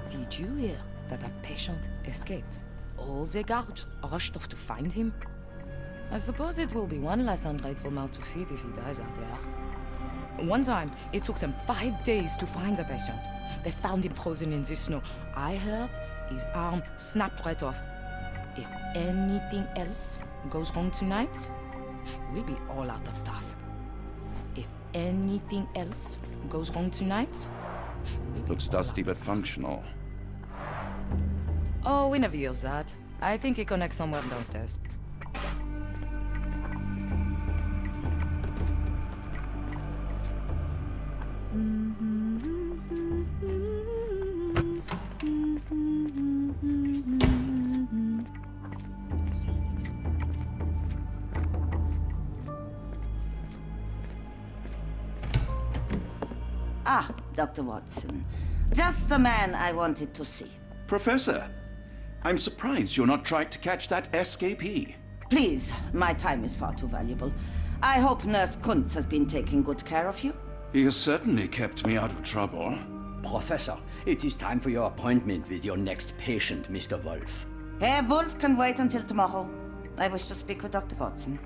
Did you hear that a patient escaped? All the guards rushed off to find him. I suppose it will be one less ungrateful mouth to feed if he dies out there. One time, it took them 5 days to find the patient. They found him frozen in the snow. I heard his arm snapped right off. If anything else goes wrong tonight, we'll be all out of stuff. If anything else goes wrong tonight, we'll be Looks all dusty out but of stuff. functional. Oh, we never use that. I think it connects somewhere downstairs. Ah, Dr. Watson. Just the man I wanted to see. Professor, I'm surprised you're not trying to catch that escapee. Please, my time is far too valuable. I hope Nurse Kuntz has been taking good care of you. He has certainly kept me out of trouble. Professor, it is time for your appointment with your next patient, Mr. Wolf. Herr Wolf can wait until tomorrow. I wish to speak with Dr. Watson.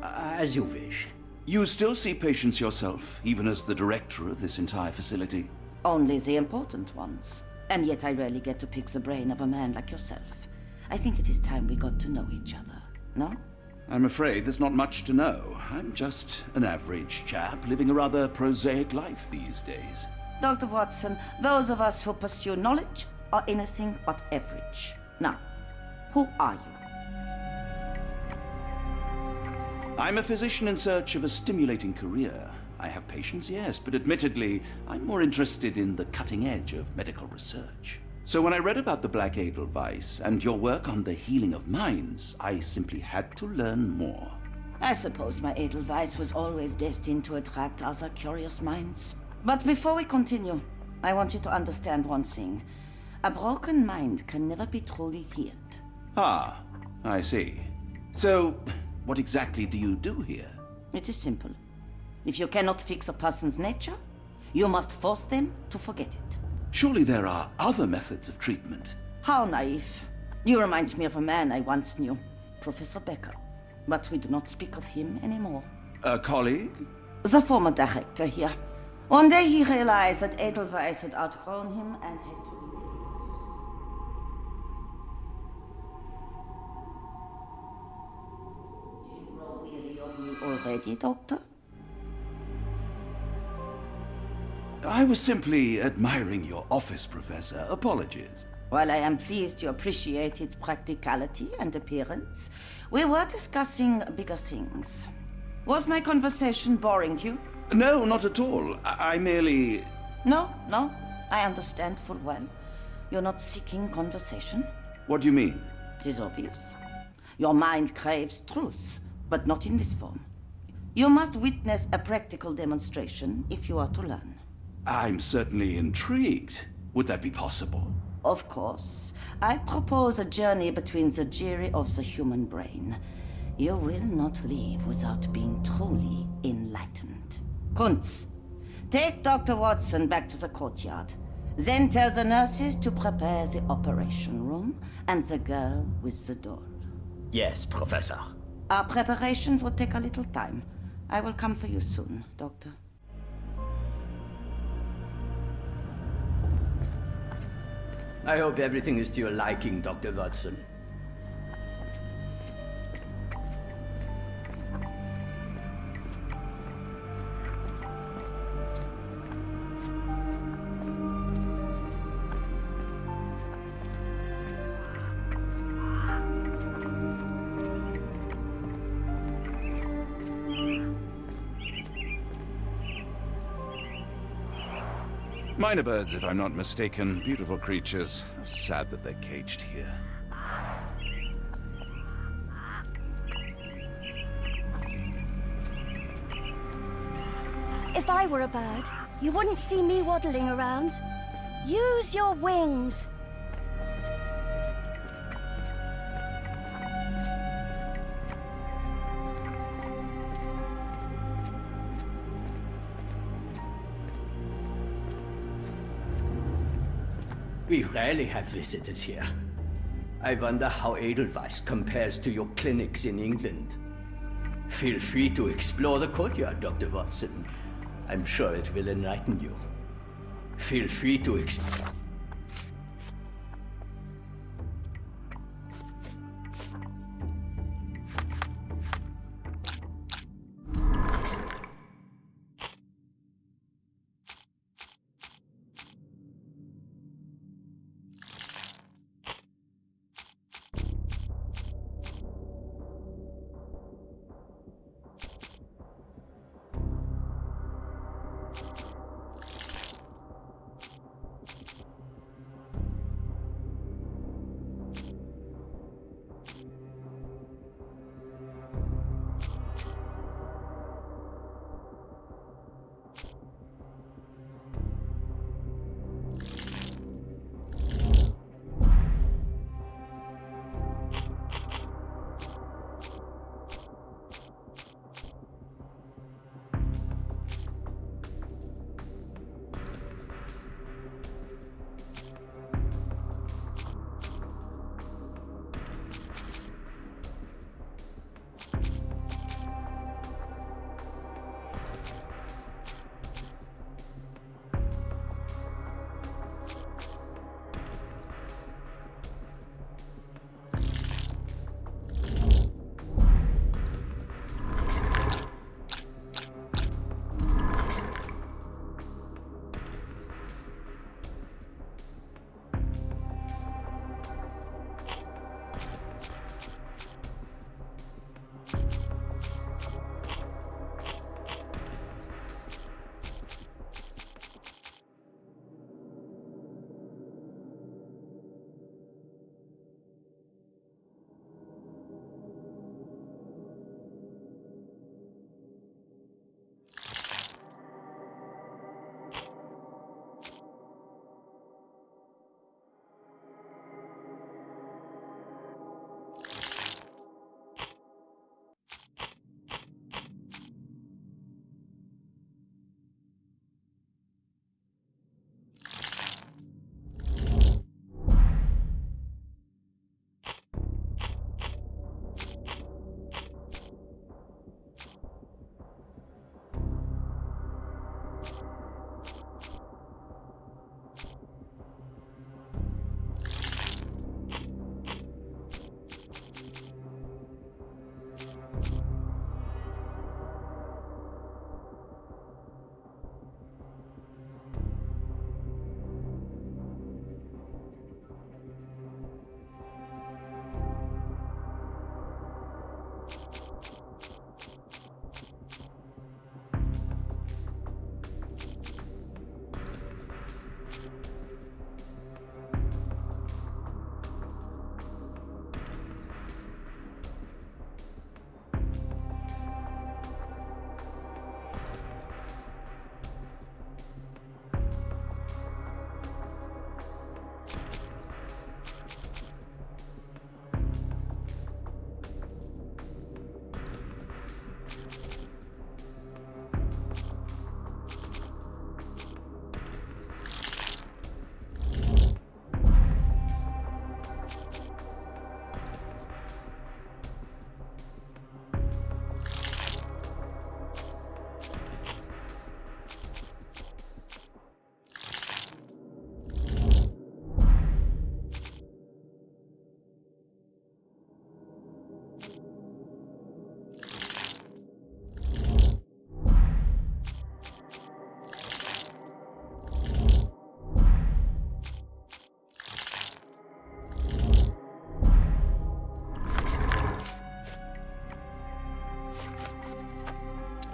As you wish. You still see patients yourself, even as the director of this entire facility? Only the important ones. And yet I rarely get to pick the brain of a man like yourself. I think it is time we got to know each other, no? I'm afraid there's not much to know. I'm just an average chap living a rather prosaic life these days. Dr. Watson, those of us who pursue knowledge are anything but average. Now, who are you? I'm a physician in search of a stimulating career. I have patients, yes, but admittedly, I'm more interested in the cutting edge of medical research. So when I read about the Black Edelweiss and your work on the healing of minds, I simply had to learn more. I suppose my Edelweiss was always destined to attract other curious minds. But before we continue, I want you to understand one thing. A broken mind can never be truly healed. Ah, I see. So, what exactly do you do here? It is simple. If you cannot fix a person's nature, you must force them to forget it. Surely there are other methods of treatment. How naive. You remind me of a man I once knew, Professor Becker. But we do not speak of him anymore. A colleague? The former director here. One day he realized that Edelweiss had outgrown him and had to leave his house. Do you grow weary of me already, Doctor? I was simply admiring your office, Professor. Apologies. While I am pleased you appreciate its practicality and appearance, we were discussing bigger things. Was my conversation boring you? No, not at all. I merely... No, I understand full well. You're not seeking conversation. What do you mean? It is obvious. Your mind craves truth, but not in this form. You must witness a practical demonstration if you are to learn. I'm certainly intrigued. Would that be possible? Of course. I propose a journey between the jury of the human brain. You will not leave without being truly enlightened. Kuntz, take Dr. Watson back to the courtyard. Then tell the nurses to prepare the operation room and the girl with the doll. Yes, Professor. Our preparations will take a little time. I will come for you soon, Doctor. I hope everything is to your liking, Dr. Watson. Minor birds, if I'm not mistaken. Beautiful creatures. Sad that they're caged here. If I were a bird, you wouldn't see me waddling around. Use your wings. We rarely have visitors here. I wonder how Edelweiss compares to your clinics in England. Feel free to explore the courtyard, Dr. Watson. I'm sure it will enlighten you. Feel free to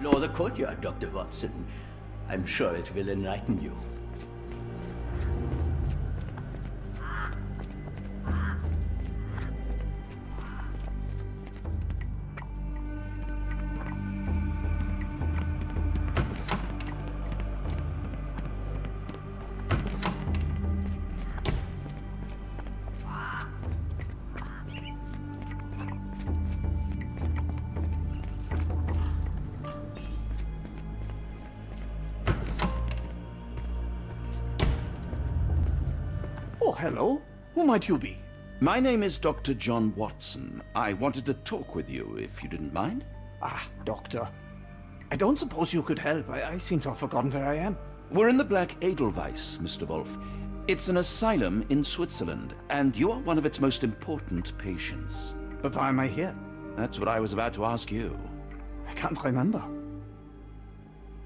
Explore the courtyard, Dr. Watson. I'm sure it will enlighten you. Oh, hello. Who might you be? My name is Dr. John Watson. I wanted to talk with you, if you didn't mind. Ah, Doctor. I don't suppose you could help. I seem to have forgotten where I am. We're in the Black Edelweiss, Mr. Wolf. It's an asylum in Switzerland, and you are one of its most important patients. But why am I here? That's what I was about to ask you. I can't remember.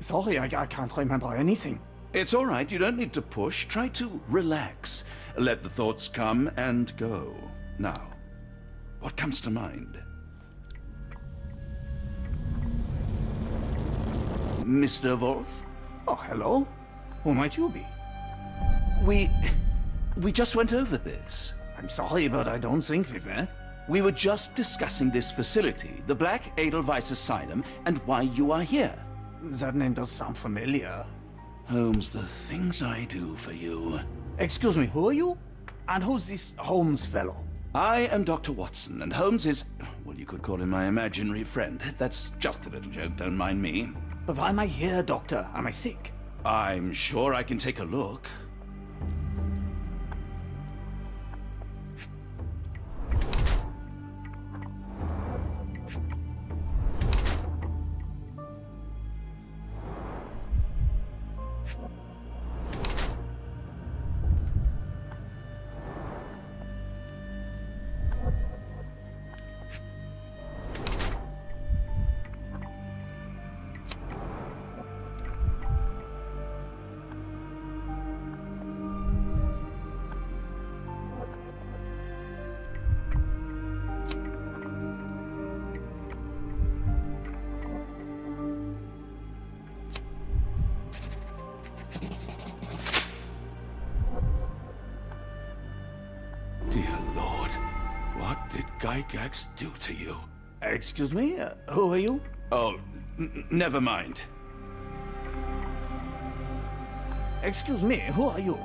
Sorry, I can't remember anything. It's all right, you don't need to push. Try to relax. Let the thoughts come and go. Now, what comes to mind? Mr. Wolf? Oh, hello. Who might you be? We just went over this. I'm sorry, but I don't think we've met. We were just discussing this facility, the Black Edelweiss Asylum, and why you are here. That name does sound familiar. Holmes, the things I do for you. Excuse me, who are you? And who's this Holmes fellow? I am Dr. Watson, and Holmes is, well, you could call him my imaginary friend. That's just a little joke, don't mind me. But why am I here, Doctor? Am I sick? I'm sure I can take a look. Dear Lord, what did Gygax do to you? Excuse me? Who are you? Oh, never mind. Excuse me, who are you?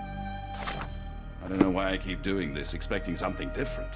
I don't know why I keep doing this, expecting something different.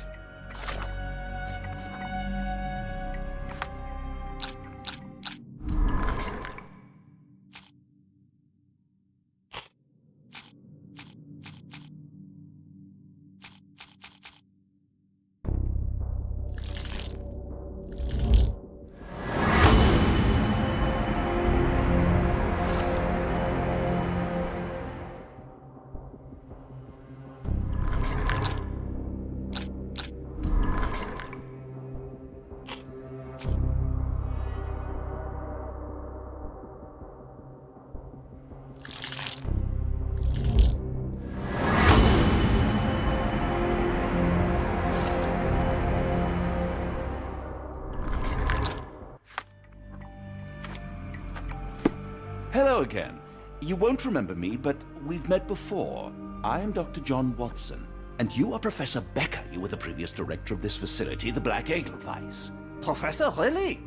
Hello again. You won't remember me, but we've met before. I am Dr. John Watson, and you are Professor Becker. You were the previous director of this facility, the Black Edelweiss. Professor, really?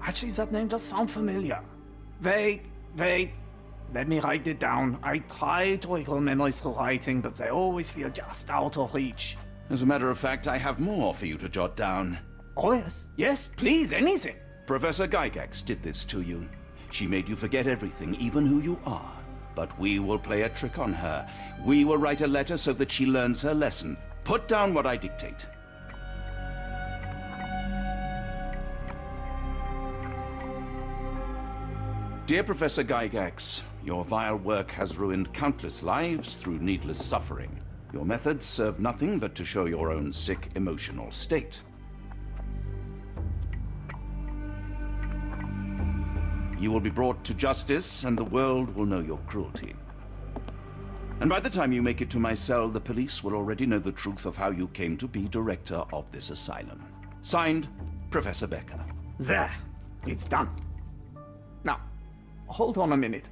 Actually, that name does sound familiar. Wait. Let me write it down. I try to recall memories through writing, but they always feel just out of reach. As a matter of fact, I have more for you to jot down. Oh, yes. Yes, please, anything. Professor Gygax did this to you. She made you forget everything, even who you are. But we will play a trick on her. We will write a letter so that she learns her lesson. Put down what I dictate. Dear Professor Gygax, your vile work has ruined countless lives through needless suffering. Your methods serve nothing but to show your own sick emotional state. You will be brought to justice, and the world will know your cruelty. And by the time you make it to my cell, the police will already know the truth of how you came to be director of this asylum. Signed, Professor Becker. There. It's done. Now, hold on a minute.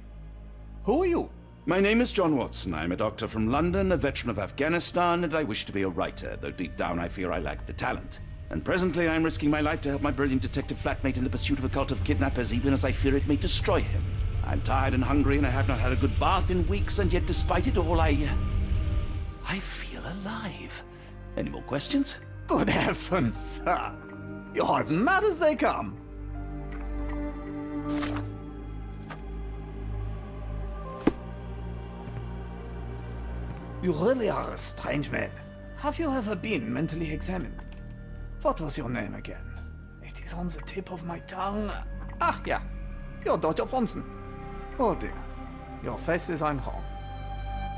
Who are you? My name is John Watson. I'm a doctor from London, a veteran of Afghanistan, and I wish to be a writer, though deep down I fear I lack the talent. And presently I'm risking my life to help my brilliant detective flatmate in the pursuit of a cult of kidnappers, even as I fear it may destroy him. I'm tired and hungry, and I have not had a good bath in weeks, and yet despite it all, I feel alive. Any more questions? Good heavens, sir. You're as mad as they come. You really are a strange man. Have you ever been mentally examined? What was your name again? It is on the tip of my tongue. Ah, yeah. You're Dr. Bronson. Oh dear. Your face is wrong.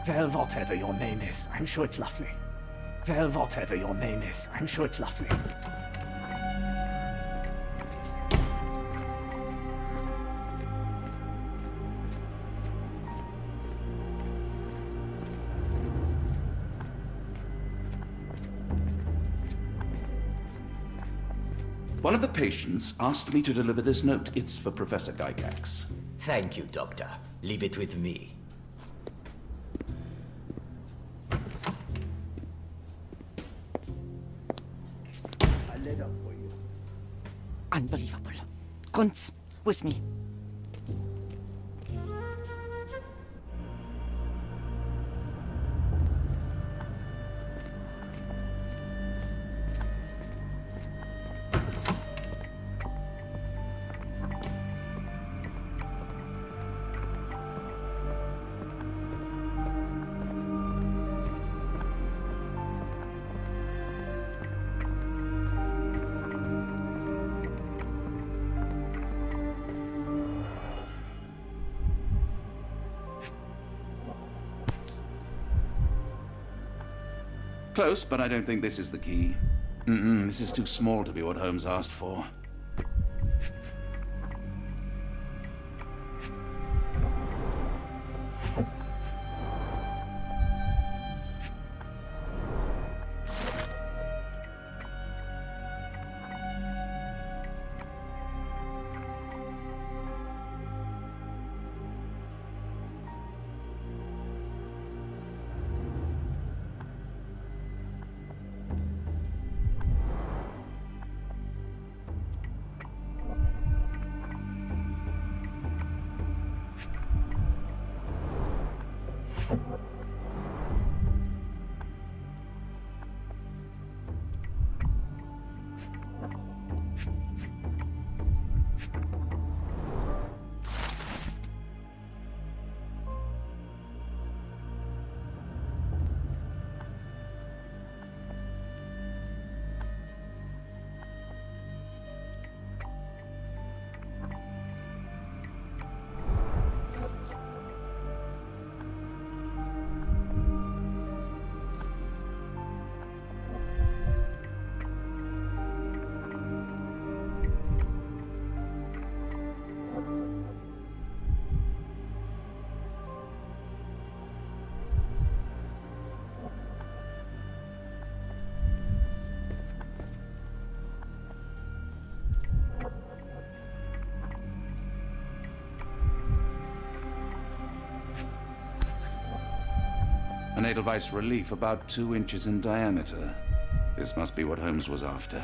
Well, whatever your name is, I'm sure it's lovely. Well, whatever your name is, I'm sure it's lovely. One of the patients asked me to deliver this note. It's for Professor Gygax. Thank you, Doctor. Leave it with me. A letter for you. Unbelievable. Kunz, with me. Close, but I don't think this is the key. This is too small to be what Holmes asked for. An Edelweiss relief about 2 inches in diameter. This must be what Holmes was after.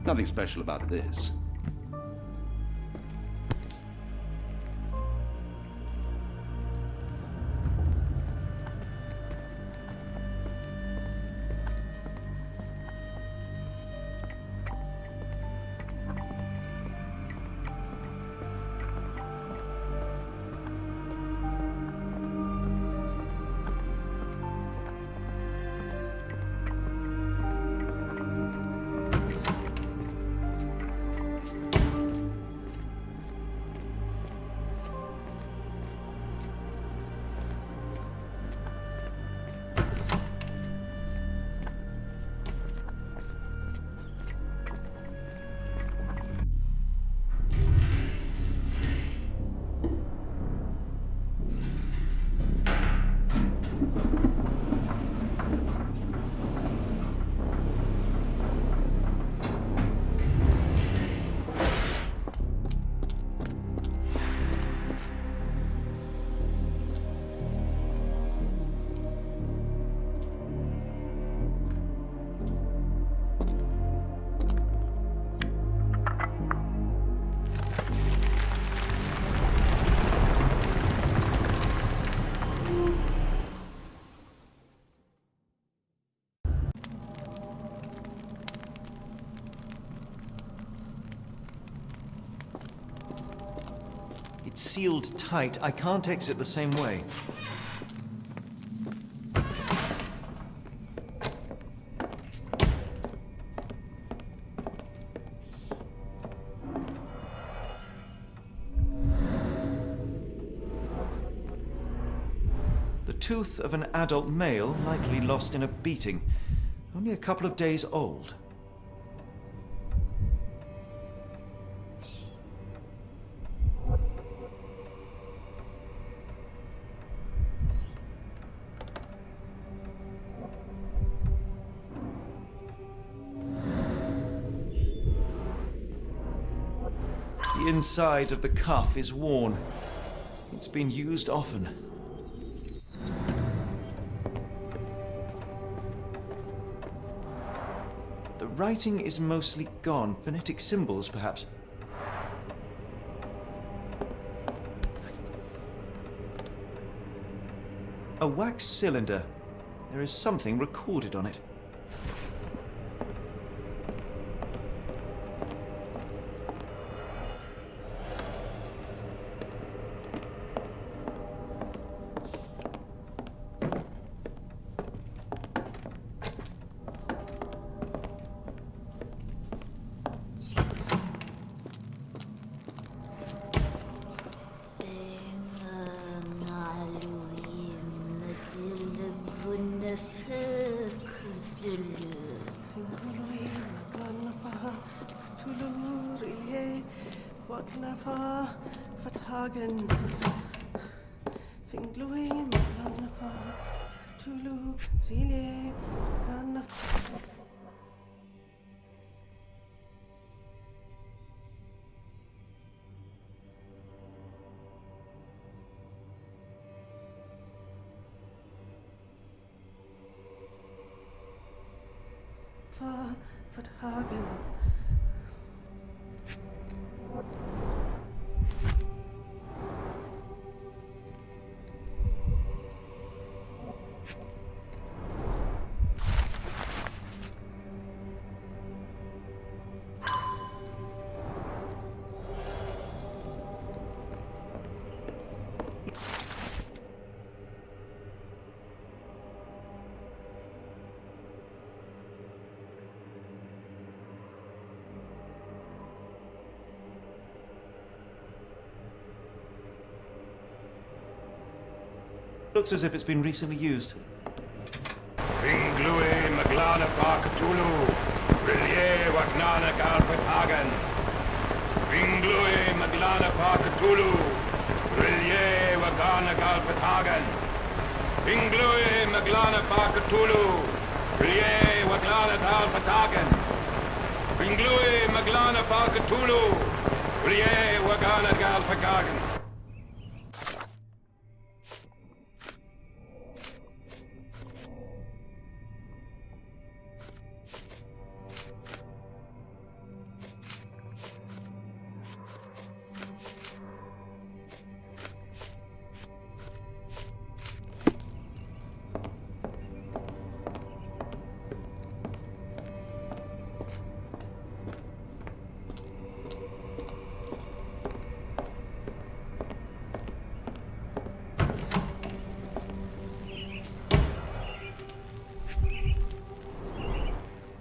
Nothing special about this. It's sealed tight. I can't exit the same way. The tooth of an adult male, likely lost in a beating. Only a couple of days old. The inside of the cuff is worn. It's been used often. The writing is mostly gone. Phonetic symbols, perhaps. A wax cylinder. There is something recorded on it. Vertragen. Looks as if it's been recently used. Ringlui Maglana Parkatulu, Rilye Wagnana Galpatagan. Ringlui Maglana Parkatulu, Rilye Wagana Galpatagan. Ringlui Maglana Parkatulu, Rilye Waglana Galpatagan. Ringlui Maglana Parkatulu, Rilye Wagana Galpatagan.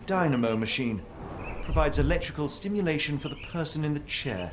Dynamo machine. Provides electrical stimulation for the person in the chair.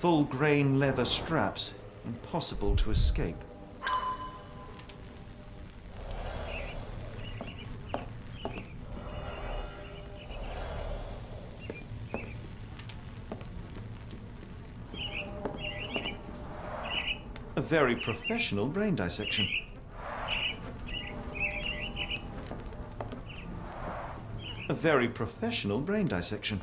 Full-grain leather straps, impossible to escape. A very professional brain dissection. A very professional brain dissection.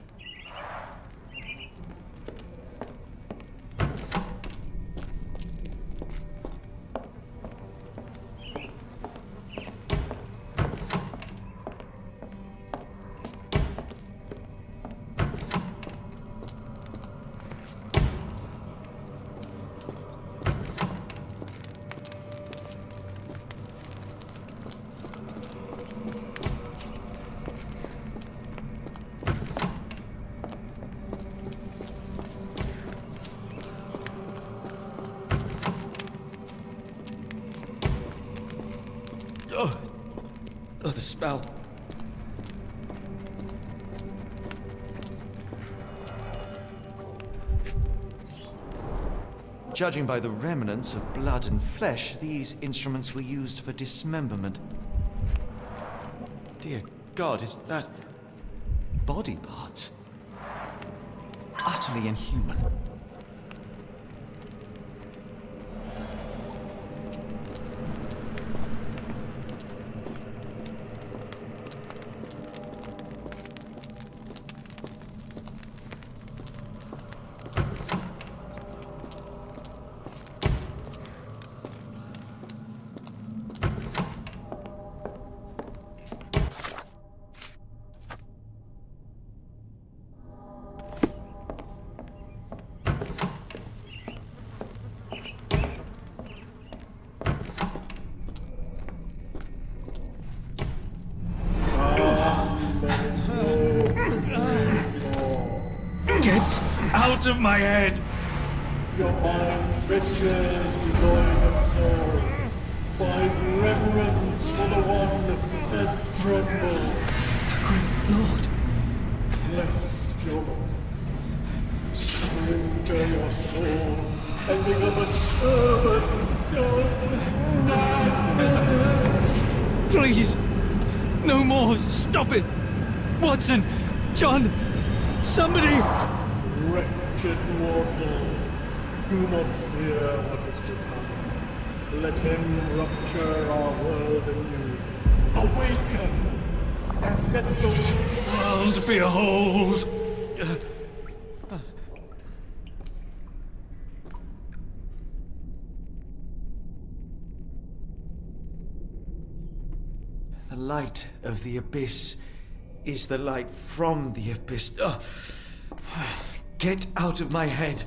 Oh, the smell. Judging by the remnants of blood and flesh, these instruments were used for dismemberment. Dear God, is that body parts? Utterly inhuman. Get out of my head! Your mind festers devoid of soul. Find reverence for the one and tremble. The great Lord! Left your surrender your soul and become a servant of madness. Please! No more! Stop it! Watson! John! Somebody! Wretched mortal, do not fear what is to come. Let him rupture our world anew. Awaken! And let the World behold! The light of the abyss is the light from the abyss. Get out of my head.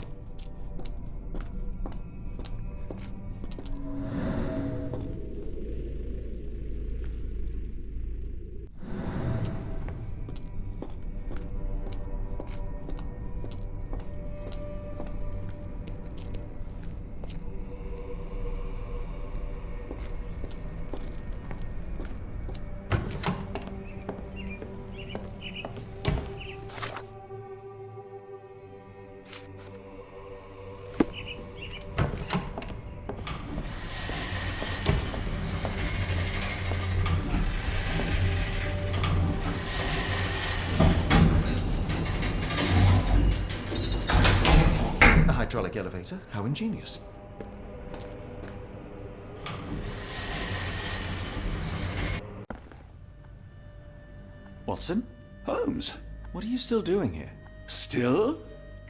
hydraulic elevator. How ingenious. Watson? Holmes? What are you still doing here? Still?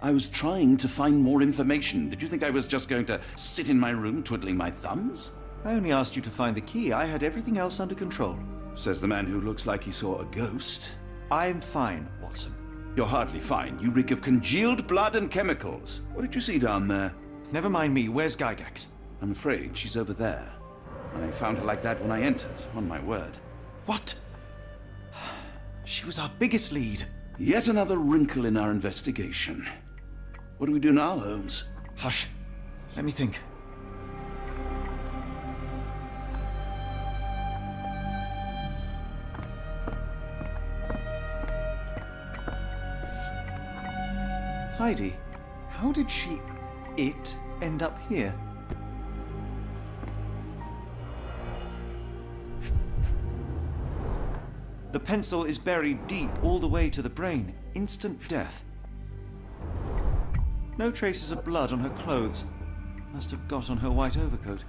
I was trying to find more information. Did you think I was just going to sit in my room twiddling my thumbs? I only asked you to find the key. I had everything else under control. Says the man who looks like he saw a ghost. I'm fine, Watson. You're hardly fine. You reek of congealed blood and chemicals. What did you see down there? Never mind me. Where's Gygax? I'm afraid she's over there. I found her like that when I entered, on my word. What? She was our biggest lead. Yet another wrinkle in our investigation. What do we do now, Holmes? Hush. Let me think. Heidi, how did it end up here? The pencil is buried deep all the way to the brain. Instant death. No traces of blood on her clothes. Must have got on her white overcoat.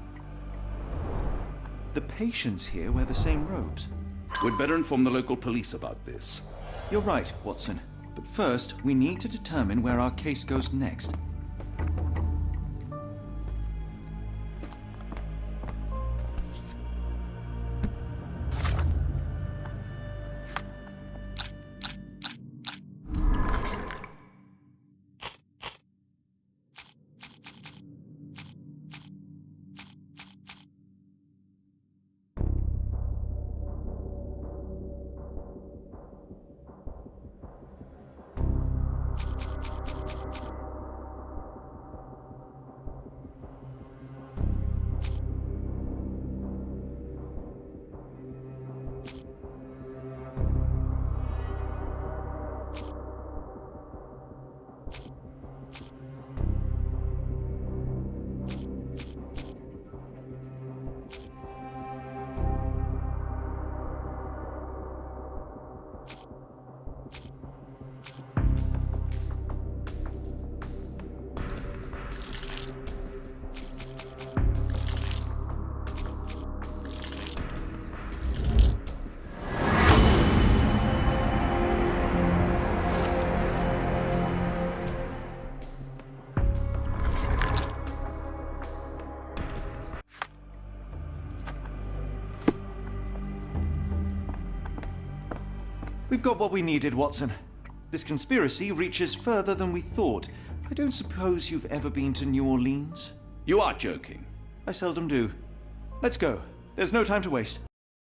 The patients here wear the same robes. We'd better inform the local police about this. You're right, Watson. But first, we need to determine where our case goes next. We've got what we needed, Watson. This conspiracy reaches further than we thought. I don't suppose you've ever been to New Orleans? You are joking. I seldom do. Let's go. There's no time to waste.